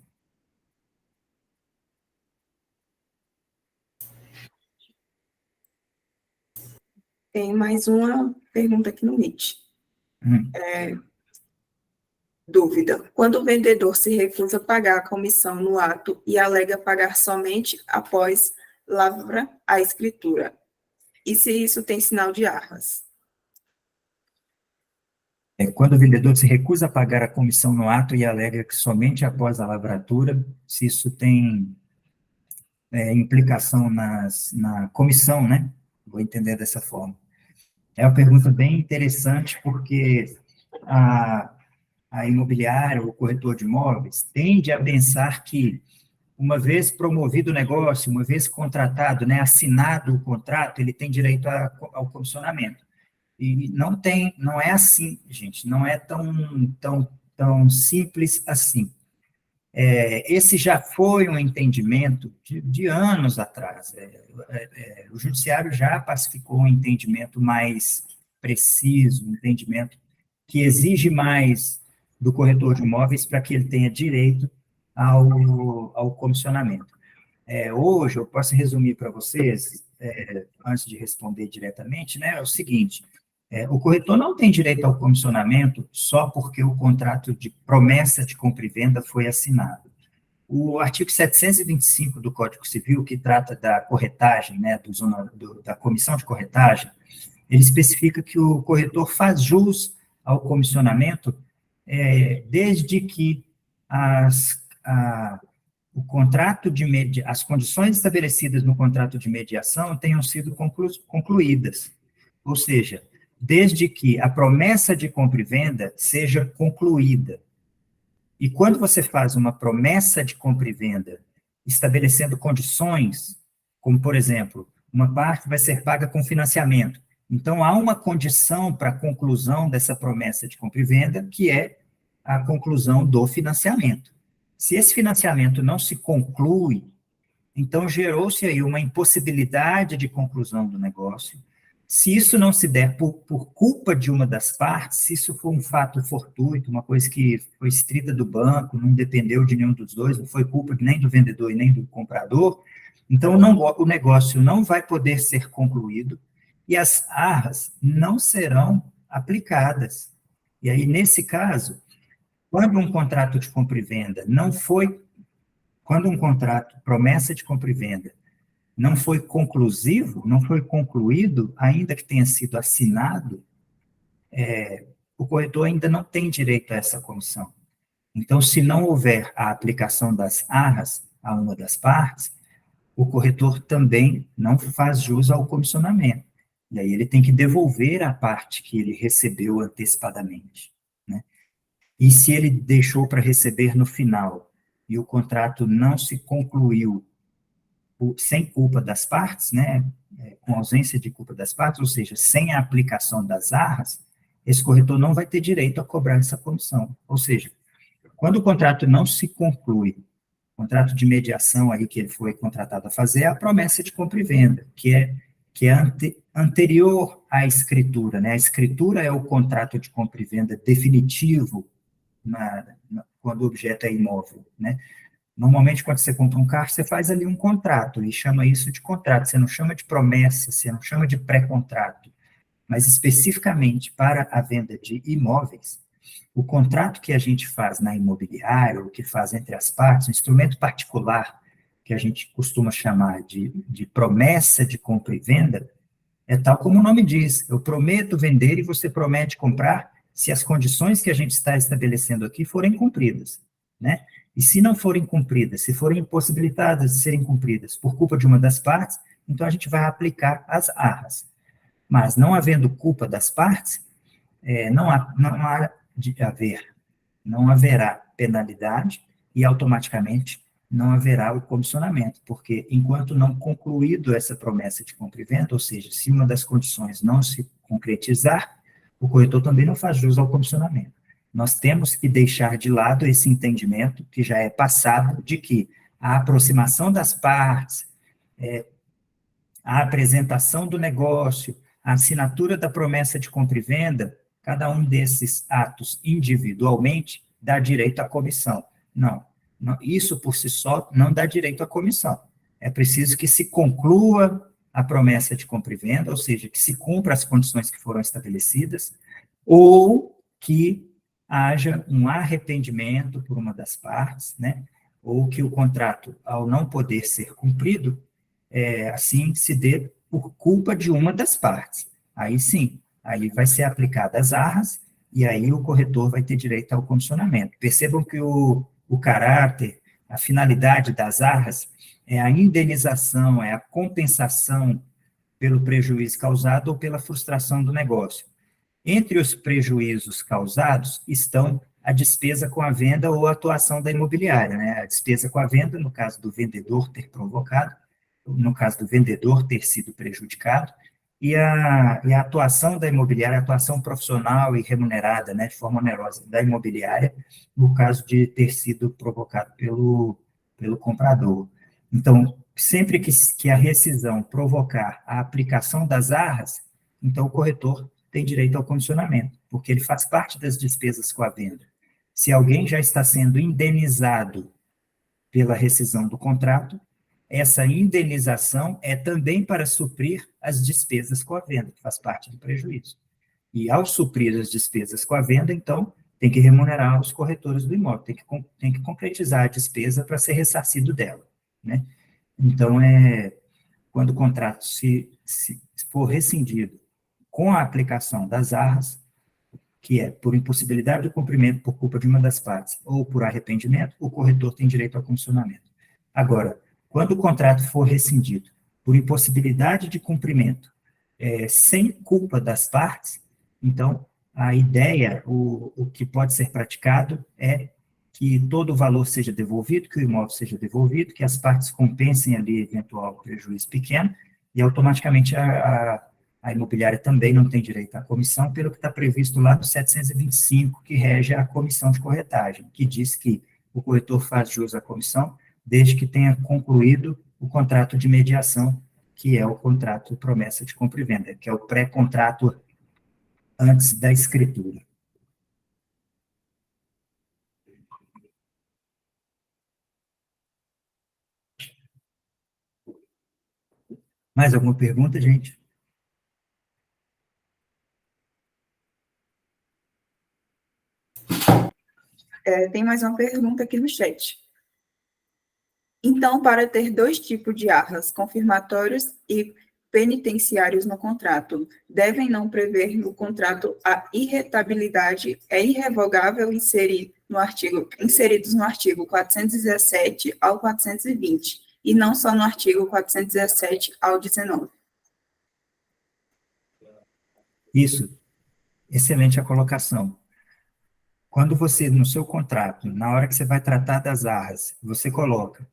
Speaker 2: Tem mais uma pergunta aqui no Meet.
Speaker 1: Hum.
Speaker 2: Dúvida. Quando o vendedor se recusa a pagar a comissão no ato e alega pagar somente após lavra a escritura, e se isso tem sinal de arras?
Speaker 1: Quando o vendedor se recusa a pagar a comissão no ato e alega que somente após a lavratura, se isso tem implicação na comissão, né? Vou entender dessa forma. É uma pergunta bem interessante, porque a imobiliária, o corretor de imóveis, tende a pensar que, uma vez promovido o negócio, uma vez contratado, né, assinado o contrato, ele tem direito ao comissionamento. E não é assim, gente, não é tão simples assim. Esse já foi um entendimento de anos atrás. O judiciário já pacificou um entendimento mais preciso, um entendimento que exige mais do corretor de imóveis para que ele tenha direito ao comissionamento. Hoje, eu posso resumir para vocês, antes de responder diretamente, né, é o seguinte: o corretor não tem direito ao comissionamento só porque o contrato de promessa de compra e venda foi assinado. O artigo 725 do Código Civil, que trata da corretagem, né, da comissão de corretagem, ele especifica que o corretor faz jus ao comissionamento desde que o contrato as condições estabelecidas no contrato de mediação tenham sido concluídas. Ou seja, desde que a promessa de compra e venda seja concluída. E quando você faz uma promessa de compra e venda, estabelecendo condições, como, por exemplo, uma parte vai ser paga com financiamento. Então, há uma condição para a conclusão dessa promessa de compra e venda, que é a conclusão do financiamento. Se esse financiamento não se conclui, então gerou-se aí uma impossibilidade de conclusão do negócio. Se isso não se der por culpa de uma das partes, se isso for um fato fortuito, uma coisa que foi estrita do banco, não dependeu de nenhum dos dois, não foi culpa nem do vendedor e nem do comprador, então o negócio não vai poder ser concluído e as arras não serão aplicadas. E aí, nesse caso, quando um contrato de compra e venda quando um contrato, promessa de compra e venda, não foi conclusivo, não foi concluído, ainda que tenha sido assinado, o corretor ainda não tem direito a essa comissão. Então, se não houver a aplicação das arras a uma das partes, o corretor também não faz jus ao comissionamento. E aí ele tem que devolver a parte que ele recebeu antecipadamente, né? E se ele deixou para receber no final e o contrato não se concluiu sem culpa das partes, né, com ausência de culpa das partes, ou seja, sem a aplicação das arras, esse corretor não vai ter direito a cobrar essa comissão. Ou seja, quando o contrato não se conclui, o contrato de mediação aí que ele foi contratado a fazer é a promessa de compra e venda, que é anterior à escritura, né? A escritura é o contrato de compra e venda definitivo quando o objeto é imóvel, né? Normalmente, quando você compra um carro, você faz ali um contrato, e chama isso de contrato, você não chama de promessa, você não chama de pré-contrato, mas especificamente para a venda de imóveis, o contrato que a gente faz na imobiliária, ou que faz entre as partes, um instrumento particular, que a gente costuma chamar de promessa de compra e venda, é tal como o nome diz, eu prometo vender e você promete comprar se as condições que a gente está estabelecendo aqui forem cumpridas, né? E se não forem cumpridas, se forem impossibilitadas de serem cumpridas por culpa de uma das partes, então a gente vai aplicar as arras. Mas não havendo culpa das partes, não haverá penalidade e automaticamente não haverá o comissionamento, porque enquanto não concluído essa promessa de compra e venda, ou seja, se uma das condições não se concretizar, o corretor também não faz jus ao comissionamento. Nós temos que deixar de lado esse entendimento, que já é passado, de que a aproximação das partes, a apresentação do negócio, a assinatura da promessa de compra e venda, cada um desses atos individualmente dá direito à comissão. Não, isso por si só não dá direito à comissão. É preciso que se conclua a promessa de compra e venda, ou seja, que se cumpra as condições que foram estabelecidas, ou que haja um arrependimento por uma das partes, né? Ou que o contrato, ao não poder ser cumprido, assim se dê por culpa de uma das partes. Aí sim, aí vai ser aplicada as arras, e aí o corretor vai ter direito ao condicionamento. Percebam que o caráter, a finalidade das arras é a indenização, é a compensação pelo prejuízo causado ou pela frustração do negócio. Entre os prejuízos causados estão a despesa com a venda ou a atuação da imobiliária, né? A despesa com a venda, no caso do vendedor ter provocado, no caso do vendedor ter sido prejudicado, e a atuação da imobiliária, a atuação profissional e remunerada, né, de forma onerosa da imobiliária, no caso de ter sido provocado pelo comprador. Então, sempre que a rescisão provocar a aplicação das arras, então o corretor tem direito ao condicionamento, porque ele faz parte das despesas com a venda. Se alguém já está sendo indenizado pela rescisão do contrato, essa indenização é também para suprir as despesas com a venda, que faz parte do prejuízo. E ao suprir as despesas com a venda, então, tem que remunerar os corretores do imóvel, tem que concretizar a despesa para ser ressarcido dela, né? Então, quando o contrato se for rescindido com a aplicação das arras, que é por impossibilidade de cumprimento por culpa de uma das partes ou por arrependimento, o corretor tem direito ao condicionamento. Agora, quando o contrato for rescindido por impossibilidade de cumprimento, sem culpa das partes, então, a ideia, o que pode ser praticado é que todo o valor seja devolvido, que o imóvel seja devolvido, que as partes compensem ali eventual prejuízo pequeno, e automaticamente a imobiliária também não tem direito à comissão, pelo que está previsto lá no 725, que rege a comissão de corretagem, que diz que o corretor faz jus à comissão, desde que tenha concluído o contrato de mediação, que é o contrato promessa de compra e venda, que é o pré-contrato antes da escritura. Mais alguma pergunta, gente?
Speaker 2: Tem mais uma pergunta aqui no chat. Então, para ter dois tipos de arras, confirmatórios e penitenciários no contrato, devem não prever no contrato a irretabilidade irrevogável inseridos no artigo 417 ao 420, e não só no artigo 417 ao 19.
Speaker 1: Isso, excelente a colocação. Quando você, no seu contrato, na hora que você vai tratar das arras, você coloca,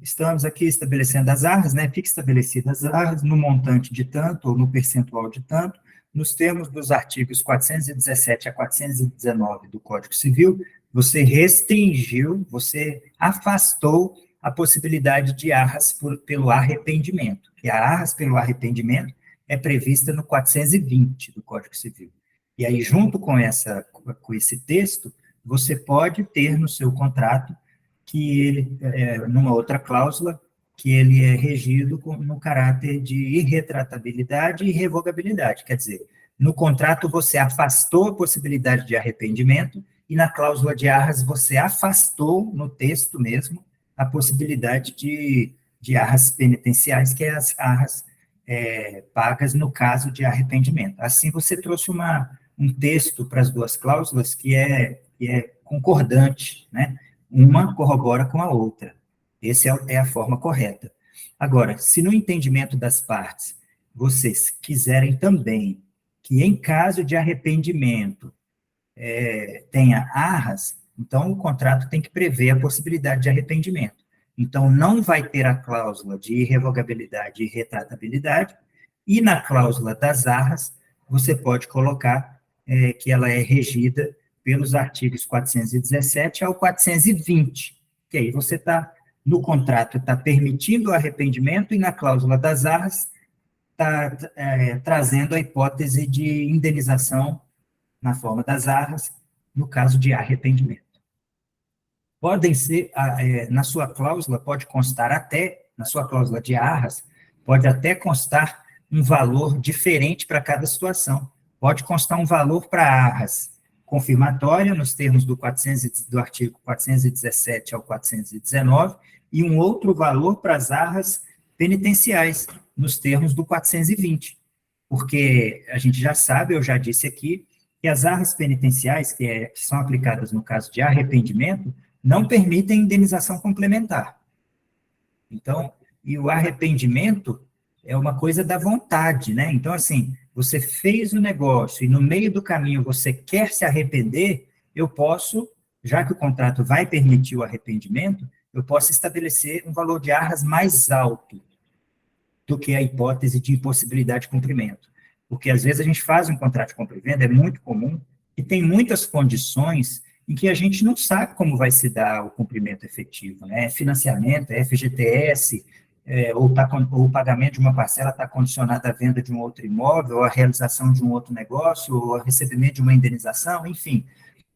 Speaker 1: estamos aqui estabelecendo as arras, né, fica estabelecidas as arras no montante de tanto, ou no percentual de tanto, nos termos dos artigos 417 a 419 do Código Civil, você restringiu, você afastou a possibilidade de arras pelo arrependimento. E a arras pelo arrependimento é prevista no 420 do Código Civil. E aí, junto com esse texto, você pode ter no seu contrato que ele, numa outra cláusula, que ele é regido no caráter de irretratabilidade e irrevogabilidade. Quer dizer, no contrato você afastou a possibilidade de arrependimento e na cláusula de arras você afastou, no texto mesmo, a possibilidade de arras penitenciais, que é as arras pagas no caso de arrependimento. Assim, você trouxe um texto para as duas cláusulas que é concordante, né? Uma corrobora com a outra. Essa é a forma correta. Agora, se no entendimento das partes vocês quiserem também que em caso de arrependimento tenha arras, então o contrato tem que prever a possibilidade de arrependimento. Então, não vai ter a cláusula de irrevogabilidade e retratabilidade, e na cláusula das arras, você pode colocar que ela é regida pelos artigos 417 ao 420, que aí você está, no contrato, está permitindo o arrependimento, e na cláusula das arras está trazendo a hipótese de indenização na forma das arras, no caso de arrependimento. Podem ser, na sua cláusula, pode constar até, na sua cláusula de arras, pode até constar um valor diferente para cada situação. Pode constar um valor para arras confirmatória, nos termos do artigo 417 ao 419, e um outro valor para as arras penitenciais, nos termos do 420. Porque a gente já sabe, eu já disse aqui, que as arras penitenciais, que são aplicadas no caso de arrependimento, não permitem indenização complementar. Então, e o arrependimento é uma coisa da vontade, né? Então, assim, você fez o negócio e no meio do caminho você quer se arrepender, eu posso, já que o contrato vai permitir o arrependimento, eu posso estabelecer um valor de arras mais alto do que a hipótese de impossibilidade de cumprimento. Porque, às vezes, a gente faz um contrato de compra e venda, é muito comum, e tem muitas condições em que a gente não sabe como vai se dar o cumprimento efetivo, né? É financiamento, é FGTS, ou o pagamento de uma parcela está condicionado à venda de um outro imóvel, ou à realização de um outro negócio, ou ao recebimento de uma indenização, enfim.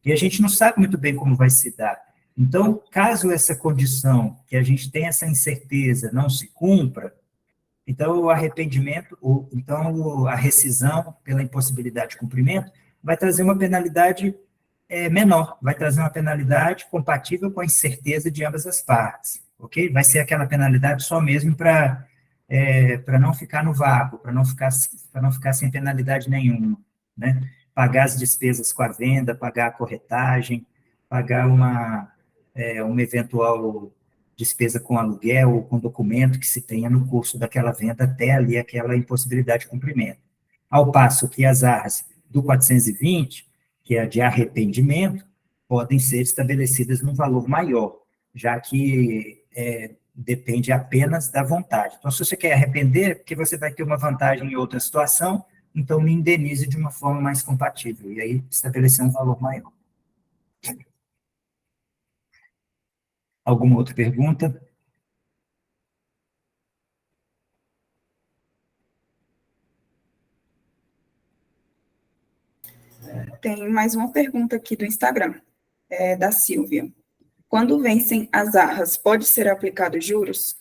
Speaker 1: E a gente não sabe muito bem como vai se dar. Então, caso essa condição, que a gente tem essa incerteza, não se cumpra, então o arrependimento, então a rescisão pela impossibilidade de cumprimento vai trazer uma penalidade menor, vai trazer uma penalidade compatível com a incerteza de ambas as partes, ok? Vai ser aquela penalidade só mesmo para não ficar no vácuo, para não ficar sem penalidade nenhuma, né? Pagar as despesas com a venda, pagar a corretagem, pagar uma eventual despesa com aluguel ou com documento que se tenha no curso daquela venda até ali aquela impossibilidade de cumprimento. Ao passo que as arras do 420, que é a de arrependimento, podem ser estabelecidas num valor maior, já que depende apenas da vontade. Então, se você quer arrepender, é porque você vai ter uma vantagem em outra situação, então me indenize de uma forma mais compatível, e aí estabelecer um valor maior. Alguma outra pergunta?
Speaker 2: Tem mais uma pergunta aqui do Instagram, da Silvia. Quando vencem as arras, pode ser aplicado juros?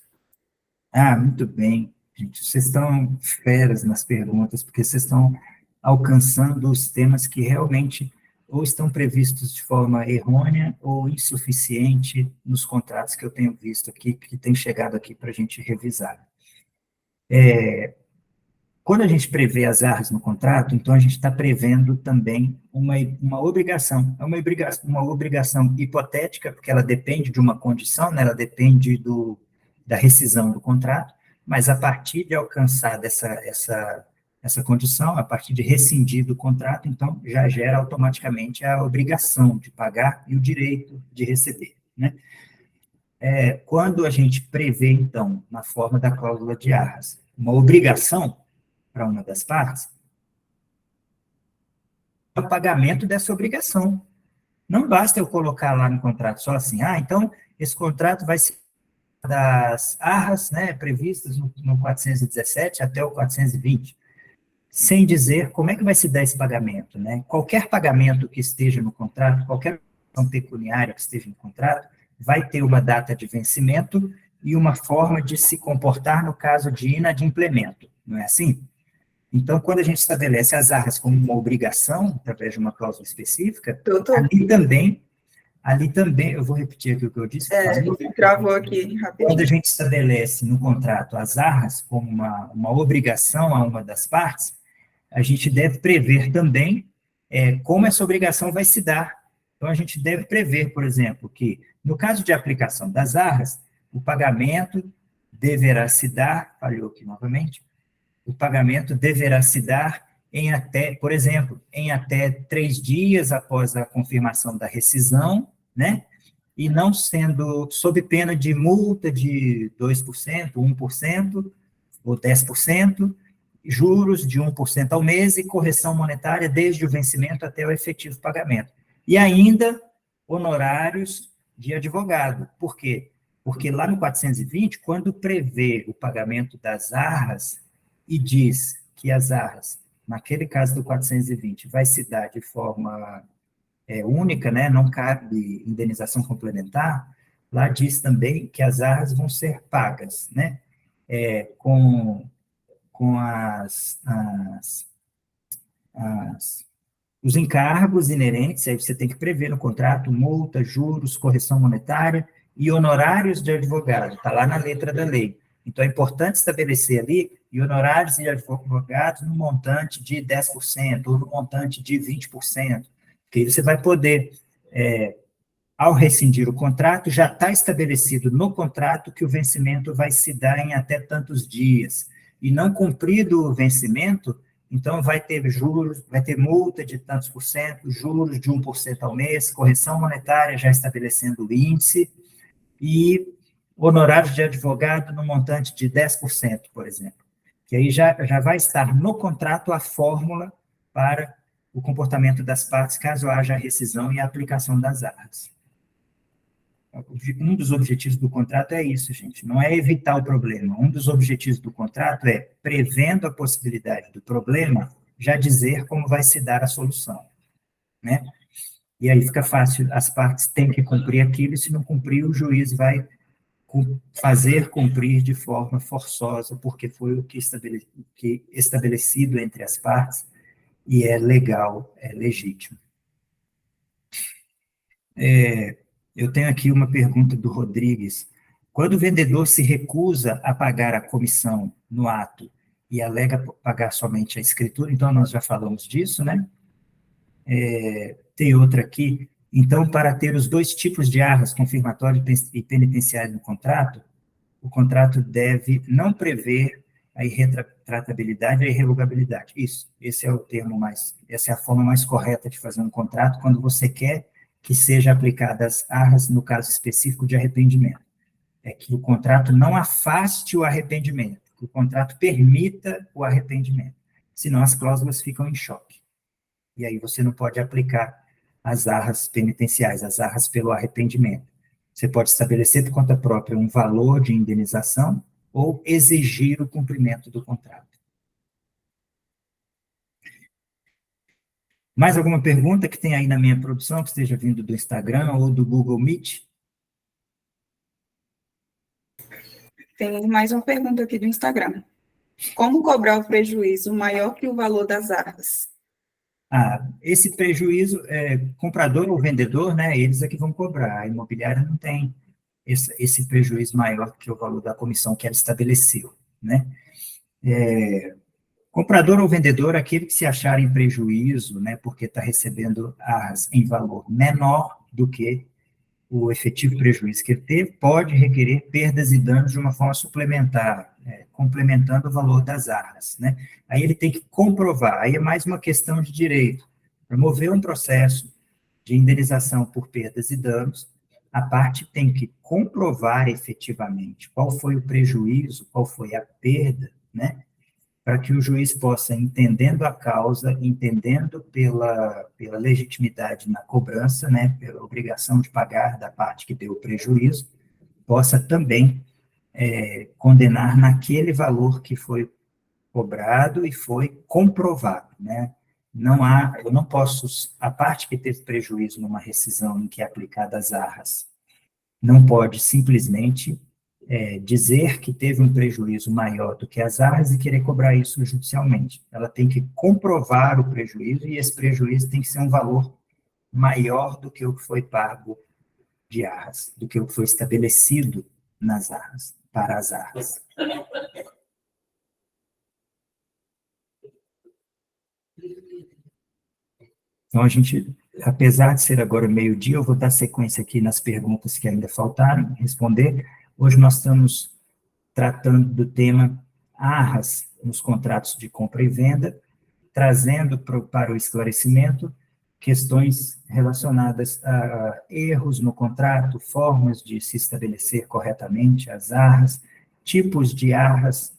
Speaker 1: Muito bem, gente. Vocês estão feras nas perguntas, porque vocês estão alcançando os temas que realmente ou estão previstos de forma errônea ou insuficiente nos contratos que eu tenho visto aqui, que tem chegado aqui para a gente revisar. Quando a gente prevê as arras no contrato, então a gente está prevendo também uma obrigação. É uma obrigação hipotética, porque ela depende de uma condição, né? Ela depende da rescisão do contrato, mas a partir de alcançar essa condição, a partir de rescindir do contrato, então já gera automaticamente a obrigação de pagar e o direito de receber, né? Quando a gente prevê, então, na forma da cláusula de arras, uma obrigação para uma das partes, o pagamento dessa obrigação. Não basta eu colocar lá no contrato só assim, então esse contrato vai ser das arras, né, previstas no 417 até o 420, sem dizer como é que vai se dar esse pagamento, né? Qualquer pagamento que esteja no contrato, qualquer ação pecuniária que esteja no contrato, vai ter uma data de vencimento e uma forma de se comportar no caso de inadimplemento, não é assim? Então, quando a gente estabelece as arras como uma obrigação, através de uma cláusula específica, ali também, eu vou repetir aqui o que eu disse.
Speaker 2: Travou aqui, rapidinho.
Speaker 1: Quando a gente estabelece no contrato as arras como uma obrigação a uma das partes, a gente deve prever também como essa obrigação vai se dar. Então, a gente deve prever, por exemplo, que no caso de aplicação das arras, o pagamento deverá se dar, falhou aqui novamente, o pagamento deverá se dar por exemplo, em até 3 dias após a confirmação da rescisão, né? E não sendo sob pena de multa de 2%, 1% ou 10%, juros de 1% ao mês e correção monetária desde o vencimento até o efetivo pagamento. E ainda honorários de advogado. Por quê? Porque lá no 420, quando prevê o pagamento das arras e diz que as arras, naquele caso do 420, vai se dar de forma única, né, não cabe indenização complementar, lá diz também que as arras vão ser pagas, né? com os encargos inerentes, aí você tem que prever no contrato multa, juros, correção monetária e honorários de advogado, está lá na letra da lei. Então, é importante estabelecer ali e honorários de advogados no montante de 10% ou no montante de 20%, porque aí você vai poder, ao rescindir o contrato, já está estabelecido no contrato que o vencimento vai se dar em até tantos dias, e não cumprido o vencimento, então vai ter juros, vai ter multa de tantos por cento, juros de 1% ao mês, correção monetária já estabelecendo o índice, e honorários de advogado no montante de 10%, por exemplo. Que aí já vai estar no contrato a fórmula para o comportamento das partes, caso haja a rescisão e a aplicação das arras. Um dos objetivos do contrato é isso, gente, não é evitar o problema. Um dos objetivos do contrato é, prevendo a possibilidade do problema, já dizer como vai se dar a solução, né? E aí fica fácil, as partes têm que cumprir aquilo, e se não cumprir, o juiz vai fazer cumprir de forma forçosa, porque foi o que estabelecido entre as partes, e é legal, é legítimo. Eu tenho aqui uma pergunta do Rodrigues. Quando o vendedor se recusa a pagar a comissão no ato e alega pagar somente a escritura, então nós já falamos disso, né? Tem outra aqui. Então, para ter os dois tipos de arras, confirmatório e penitenciário no contrato, o contrato deve não prever a irretratabilidade e a irrevogabilidade. Isso, esse é o termo essa é a forma mais correta de fazer um contrato, quando você quer que seja aplicadas arras no caso específico de arrependimento. É que o contrato não afaste o arrependimento, que o contrato permita o arrependimento, senão as cláusulas ficam em choque. E aí você não pode aplicar as arras penitenciais, as arras pelo arrependimento. Você pode estabelecer por conta própria um valor de indenização ou exigir o cumprimento do contrato. Mais alguma pergunta que tem aí na minha produção, que esteja vindo do Instagram ou do Google Meet?
Speaker 2: Tem mais uma pergunta aqui do Instagram. Como cobrar o prejuízo maior que o valor das arras?
Speaker 1: Esse prejuízo, comprador ou vendedor, né, eles é que vão cobrar. A imobiliária não tem esse prejuízo maior que o valor da comissão que ela estabeleceu, né? Comprador ou vendedor, aquele que se achar em prejuízo, né, porque está recebendo arras em valor menor do que o efetivo prejuízo que ele teve, pode requerer perdas e danos de uma forma suplementar, complementando o valor das arras, né? Aí ele tem que comprovar, aí é mais uma questão de direito. Para mover um processo de indenização por perdas e danos, a parte tem que comprovar efetivamente qual foi o prejuízo, qual foi a perda, né? Para que o juiz possa, entendendo a causa, entendendo pela legitimidade na cobrança, né, pela obrigação de pagar da parte que deu o prejuízo, possa também condenar naquele valor que foi cobrado e foi comprovado, né? Eu não posso, a parte que teve prejuízo numa rescisão em que é aplicada as arras, não pode simplesmente dizer que teve um prejuízo maior do que as arras e querer cobrar isso judicialmente. Ela tem que comprovar o prejuízo, e esse prejuízo tem que ser um valor maior do que o que foi pago de arras, do que o que foi estabelecido nas arras, para as arras. Então, a gente, apesar de ser agora meio-dia, eu vou dar sequência aqui nas perguntas que ainda faltaram responder. Hoje nós estamos tratando do tema arras nos contratos de compra e venda, trazendo para o esclarecimento questões relacionadas a erros no contrato, formas de se estabelecer corretamente as arras, tipos de arras,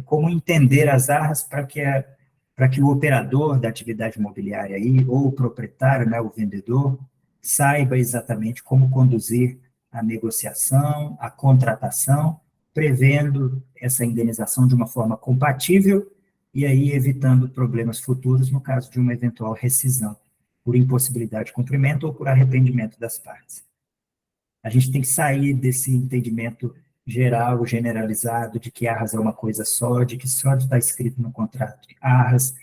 Speaker 1: como entender as arras para que o operador da atividade imobiliária aí, ou o proprietário, né, o vendedor, saiba exatamente como conduzir a negociação, a contratação, prevendo essa indenização de uma forma compatível e aí evitando problemas futuros no caso de uma eventual rescisão, por impossibilidade de cumprimento ou por arrependimento das partes. A gente tem que sair desse entendimento geral, generalizado, de que arras é uma coisa só, de que só está escrito no contrato de arras,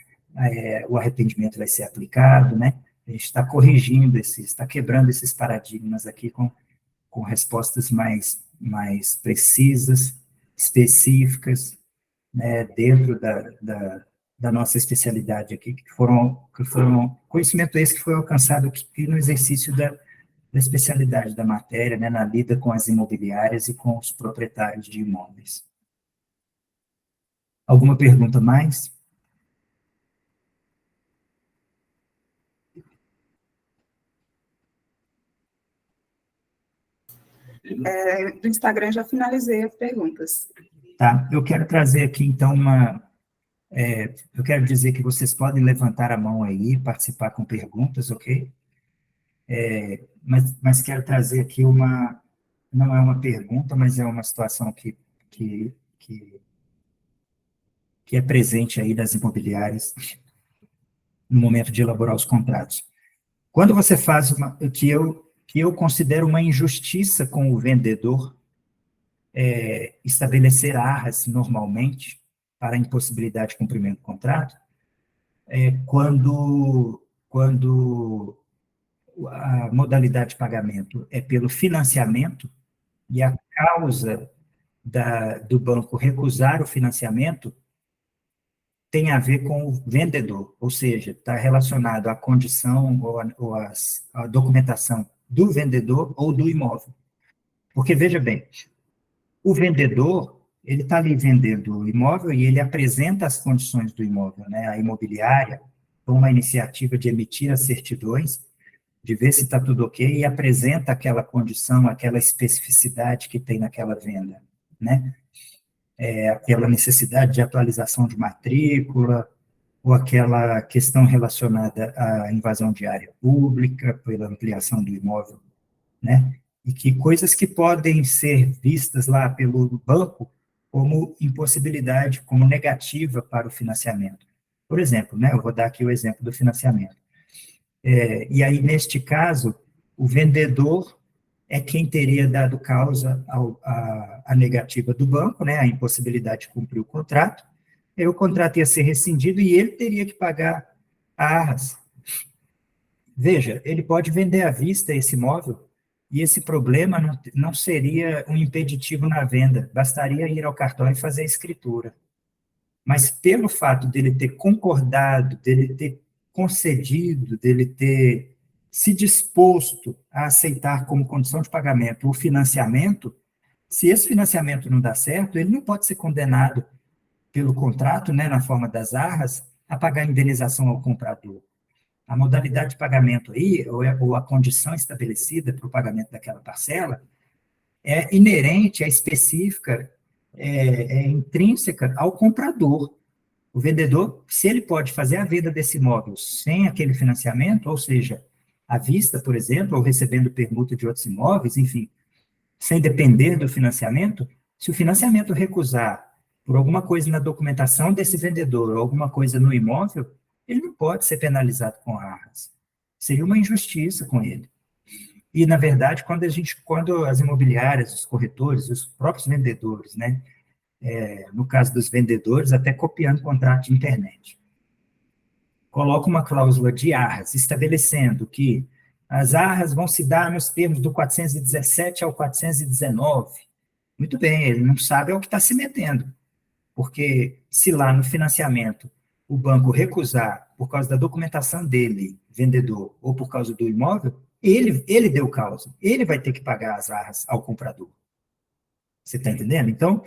Speaker 1: o arrependimento vai ser aplicado, né? A gente está corrigindo está quebrando esses paradigmas aqui com respostas mais precisas, específicas, né, dentro da nossa especialidade aqui, que foram conhecimento esse que foi alcançado aqui no exercício da especialidade da matéria, né, na lida com as imobiliárias e com os proprietários de imóveis. Alguma pergunta mais?
Speaker 2: Do Instagram já finalizei as perguntas.
Speaker 1: Tá, eu quero trazer aqui, então, eu quero dizer que vocês podem levantar a mão aí, participar com perguntas, ok? Mas quero trazer aqui não é uma pergunta, mas é uma situação que, que é presente aí das imobiliárias no momento de elaborar os contratos. Quando você faz que eu considero uma injustiça com o vendedor, estabelecer arras normalmente para a impossibilidade de cumprimento do contrato, quando a modalidade de pagamento é pelo financiamento e a causa do banco recusar o financiamento tem a ver com o vendedor, ou seja, está relacionado à condição ou à documentação do vendedor ou do imóvel. Porque, veja bem, o vendedor, ele está ali vendendo o imóvel e ele apresenta as condições do imóvel, né? A imobiliária toma a iniciativa de emitir as certidões, de ver se está tudo ok e apresenta aquela condição, aquela especificidade que tem naquela venda, né? Aquela necessidade de atualização de matrícula, ou aquela questão relacionada à invasão de área pública, pela ampliação do imóvel, né? E que coisas que podem ser vistas lá pelo banco como impossibilidade, como negativa para o financiamento. Por exemplo, né, eu vou dar aqui o exemplo do financiamento. E aí, neste caso, o vendedor é quem teria dado causa à negativa do banco, né, a impossibilidade de cumprir o contrato, aí o contrato ia ser rescindido e ele teria que pagar a arras. Veja, ele pode vender à vista esse imóvel e esse problema não seria um impeditivo na venda, bastaria ir ao cartório e fazer a escritura. Mas pelo fato dele ter concordado, dele ter concedido, dele ter se disposto a aceitar como condição de pagamento o financiamento, se esse financiamento não dá certo, ele não pode ser condenado pelo contrato, né, na forma das arras, a pagar indenização ao comprador. A modalidade de pagamento aí, ou a condição estabelecida para o pagamento daquela parcela, é inerente, é específica, é intrínseca ao comprador. O vendedor, se ele pode fazer a venda desse imóvel sem aquele financiamento, ou seja, à vista, por exemplo, ou recebendo permuta de outros imóveis, enfim, sem depender do financiamento, se o financiamento recusar por alguma coisa na documentação desse vendedor, ou alguma coisa no imóvel, ele não pode ser penalizado com arras. Seria uma injustiça com ele. E, na verdade, quando as imobiliárias, os corretores, os próprios vendedores, né, no caso dos vendedores, até copiando contrato de internet, coloca uma cláusula de arras, estabelecendo que as arras vão se dar nos termos do 417 ao 419. Muito bem, ele não sabe ao que está se metendo, porque se lá no financiamento o banco recusar por causa da documentação dele, vendedor, ou por causa do imóvel, ele deu causa, ele vai ter que pagar as arras ao comprador. Você está entendendo? Então,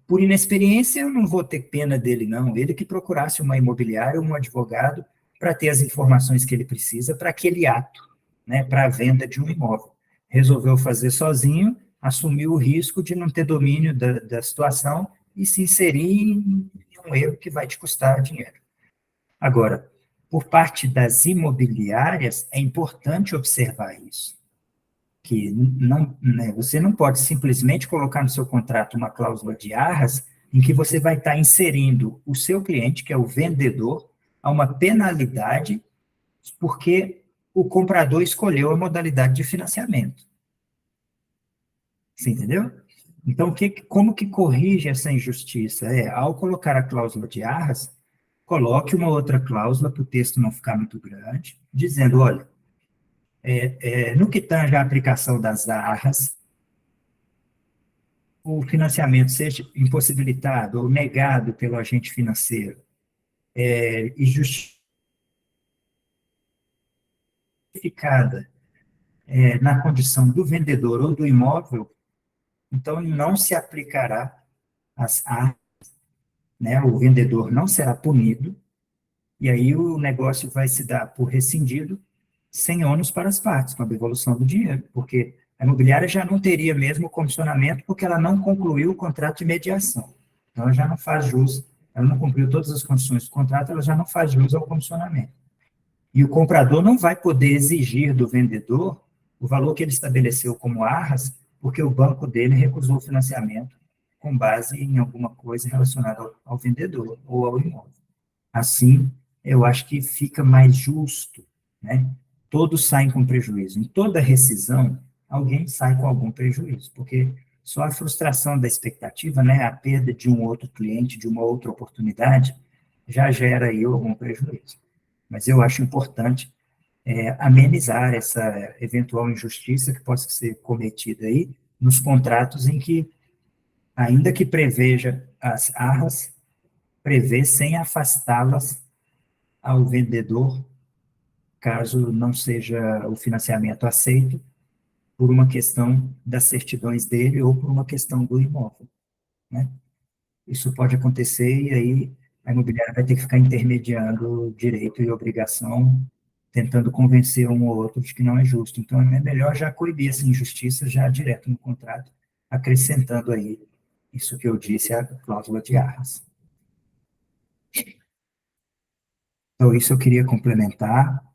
Speaker 1: por inexperiência, eu não vou ter pena dele, não. Ele que procurasse uma imobiliária, um advogado, para ter as informações que ele precisa para aquele ato, né, para a venda de um imóvel. Resolveu fazer sozinho, assumiu o risco de não ter domínio da situação e se inserir em um erro que vai te custar dinheiro. Agora, por parte das imobiliárias, é importante observar isso, que não, né, você não pode simplesmente colocar no seu contrato uma cláusula de arras em que você vai estar inserindo o seu cliente, que é o vendedor, a uma penalidade porque o comprador escolheu a modalidade de financiamento. Você entendeu? Então, como que corrige essa injustiça? Ao colocar a cláusula de arras, coloque uma outra cláusula para o texto não ficar muito grande, dizendo, olha, no que tange a aplicação das arras, o financiamento seja impossibilitado ou negado pelo agente financeiro e justificada na condição do vendedor ou do imóvel, então não se aplicará as arras, né? O vendedor não será punido, e aí o negócio vai se dar por rescindido, sem ônus para as partes, com a devolução do dinheiro, porque a imobiliária já não teria mesmo o comissionamento, porque ela não concluiu o contrato de mediação. Então, ela já não faz jus, ela não cumpriu todas as condições do contrato, ela já não faz jus ao comissionamento. E o comprador não vai poder exigir do vendedor o valor que ele estabeleceu como arras, porque o banco dele recusou o financiamento com base em alguma coisa relacionada ao vendedor ou ao imóvel. Assim, eu acho que fica mais justo, né? Todos saem com prejuízo. Em toda rescisão, alguém sai com algum prejuízo, porque só a frustração da expectativa, né, a perda de um outro cliente, de uma outra oportunidade, já gera aí algum prejuízo. Mas eu acho importante amenizar essa eventual injustiça que possa ser cometida aí nos contratos em que, ainda que preveja as arras, prevê sem afastá-las ao vendedor, caso não seja o financiamento aceito, por uma questão das certidões dele ou por uma questão do imóvel, né? Isso pode acontecer e aí a imobiliária vai ter que ficar intermediando direito e obrigação, tentando convencer um ou outro de que não é justo. Então, é melhor já coibir essa injustiça já direto no contrato, acrescentando aí isso que eu disse, a cláusula de arras. Então, isso eu queria complementar.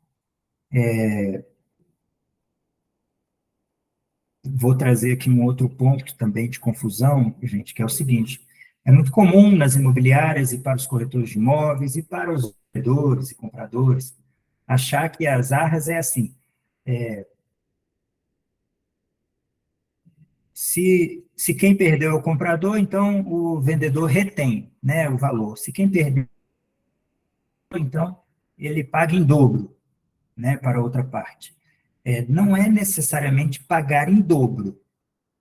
Speaker 1: Vou trazer aqui um outro ponto também de confusão, gente, que é o seguinte: é muito comum nas imobiliárias e para os corretores de imóveis e para os vendedores e compradores achar que as arras é assim, se quem perdeu é o comprador, então o vendedor retém, né, o valor. Se quem perdeu, então ele paga em dobro, né, para a outra parte. Não é necessariamente pagar em dobro.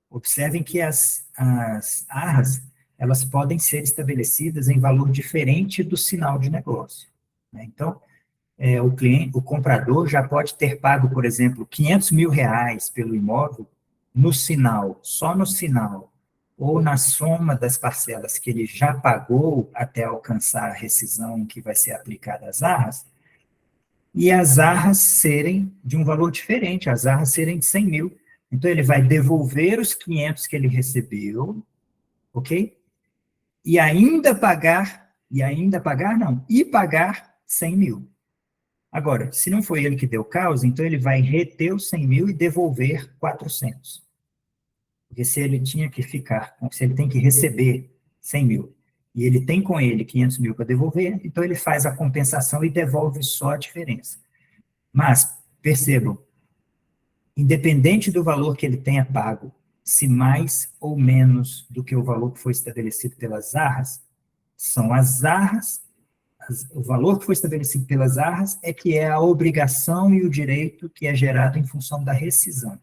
Speaker 1: Observem que as arras, elas podem ser estabelecidas em valor diferente do sinal de negócio, né? Então, o comprador já pode ter pago, por exemplo, R$ 500.000 pelo imóvel no sinal, só no sinal, ou na soma das parcelas que ele já pagou até alcançar a rescisão que vai ser aplicada às arras, e as arras serem de um valor diferente, as arras serem de 100 mil. Então, ele vai devolver os 500 que ele recebeu, ok? E pagar 100 mil. Agora, se não foi ele que deu causa, então ele vai reter os 100 mil e devolver 400. Porque se ele tem que receber 100 mil, e ele tem com ele 500 mil para devolver, então ele faz a compensação e devolve só a diferença. Mas, percebam, independente do valor que ele tenha pago, se mais ou menos do que o valor que foi estabelecido pelas arras, são as arras, o valor que foi estabelecido pelas arras é que é a obrigação e o direito que é gerado em função da rescisão.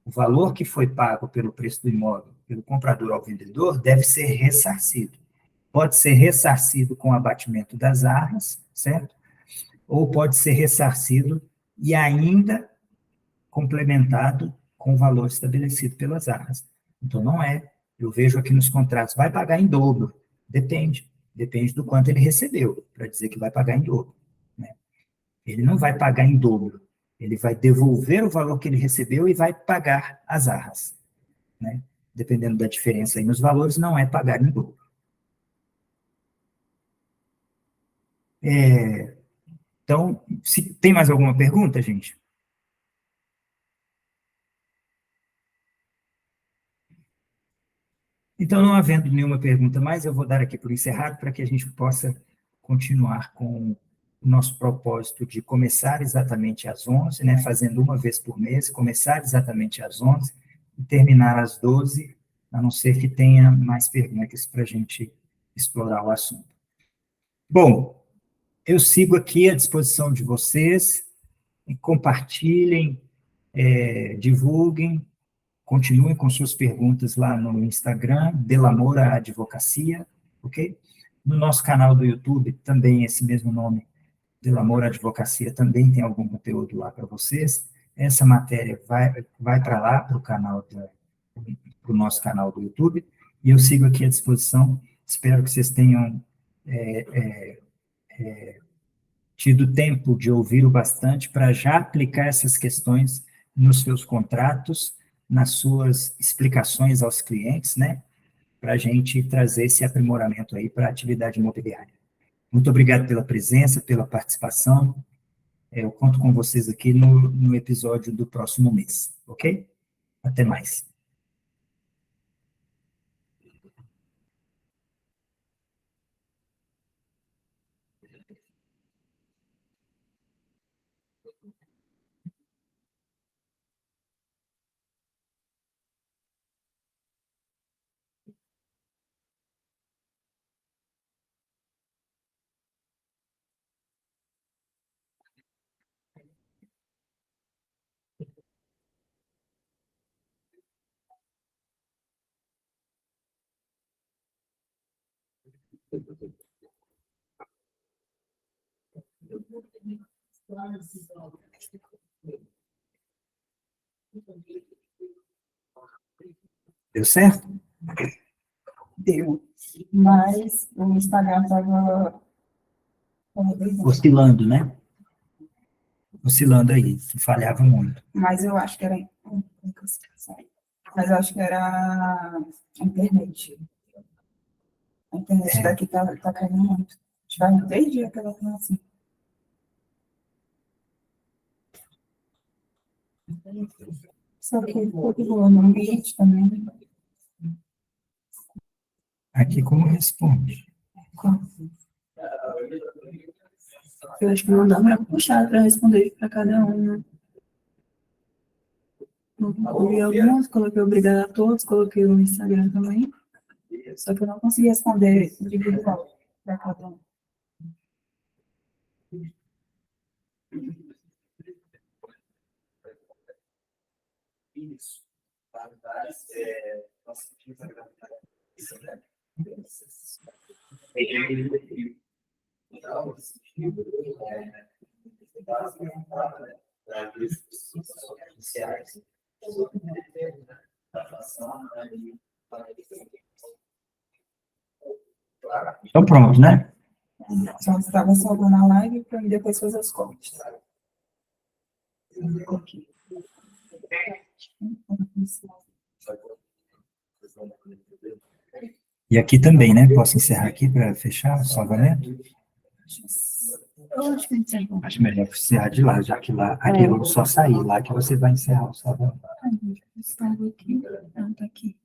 Speaker 1: O valor que foi pago pelo preço do imóvel, pelo comprador ao vendedor, deve ser ressarcido. Pode ser ressarcido com o abatimento das arras, certo? Ou pode ser ressarcido e ainda complementado com o valor estabelecido pelas arras. Então, não é. Eu vejo aqui nos contratos, vai pagar em dobro. Depende do quanto ele recebeu, para dizer que vai pagar em dobro, né? Ele não vai pagar em dobro, ele vai devolver o valor que ele recebeu e vai pagar as arras, né? Dependendo da diferença aí nos valores, não é pagar em dobro. Então, se tem mais alguma pergunta, gente? Então, não havendo nenhuma pergunta mais, eu vou dar aqui por encerrado para que a gente possa continuar com o nosso propósito de começar exatamente às 11, né, fazendo uma vez por mês, começar exatamente às 11, terminar às 12, a não ser que tenha mais perguntas para a gente explorar o assunto. Bom, eu sigo aqui à disposição de vocês, e compartilhem, divulguem, continuem com suas perguntas lá no Instagram, Delamora Advocacia, ok? No nosso canal do YouTube, também esse mesmo nome, Delamora Advocacia, também tem algum conteúdo lá para vocês. Essa matéria vai para lá, para o nosso canal do YouTube, e eu sigo aqui à disposição. Espero que vocês tenham tido tempo de ouvir o bastante para já aplicar essas questões nos seus contratos, nas suas explicações aos clientes, né? Para a gente trazer esse aprimoramento aí para a atividade imobiliária. Muito obrigado pela presença, pela participação. Eu conto com vocês aqui no episódio do próximo mês, ok? Até mais. Deu certo?
Speaker 3: Deu. Mas o Instagram estava
Speaker 1: Oscilando, né? Oscilando aí, falhava muito.
Speaker 3: Mas eu acho que era. Mas eu acho que era a internet. A internet daqui tá caindo muito. Acho que faz 3 dias que ela tá assim. Só que ficou de boa no ambiente também.
Speaker 1: Aqui como responde?
Speaker 3: Eu acho que não dá para puxar para responder para cada um, né? Ouvi algumas, coloquei obrigada a todos, coloquei no Instagram também. Só que eu não consegui responder individual para cada um.
Speaker 1: Isso. Então pronto, né?
Speaker 3: Só estava salvando a live para depois fazer os cortes.
Speaker 1: E aqui também, né? Posso encerrar aqui para fechar o salvamento?
Speaker 3: Eu acho que a gente encerrou.
Speaker 1: Acho melhor encerrar de lá, já que lá, aqui eu vou só sair, lá que você vai encerrar o salvamento.
Speaker 3: A gente estava aqui, não está aqui.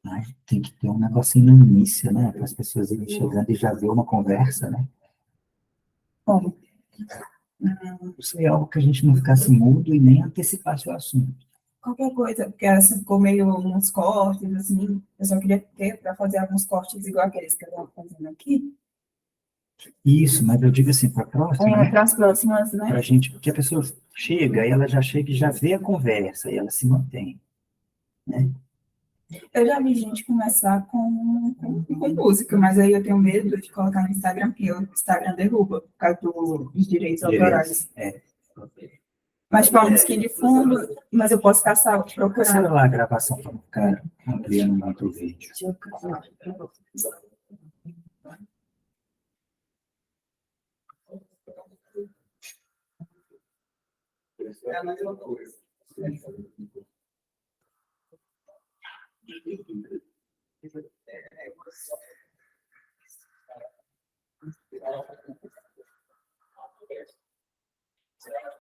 Speaker 1: Ai, tem que ter um negocinho no início, né? Para as pessoas irem chegando e já ver uma conversa, né?
Speaker 3: Bom,
Speaker 1: Isso é algo que a gente não ficasse mudo e nem antecipasse o assunto.
Speaker 3: qualquer coisa, porque assim, ficou meio uns cortes, assim, eu só queria ter para fazer alguns cortes igual aqueles que eu estava fazendo aqui.
Speaker 1: Isso, mas eu digo assim, para a próxima, né?
Speaker 3: Para as próximas, né?
Speaker 1: Para a gente, porque a pessoa chega e ela já chega e já vê a conversa e ela se mantém, né?
Speaker 3: Eu já vi gente começar com música, mas aí eu tenho medo de colocar no Instagram, porque o Instagram derruba por causa dos direitos autorais.
Speaker 1: É.
Speaker 3: Mas tipo, uma musiquinha de fundo, mas eu posso caçar,
Speaker 1: Procura
Speaker 3: procurar.
Speaker 1: lá a gravação para não ficar ampliando muito o vídeo.
Speaker 3: Deixa eu caçar.
Speaker 4: É a mesma coisa.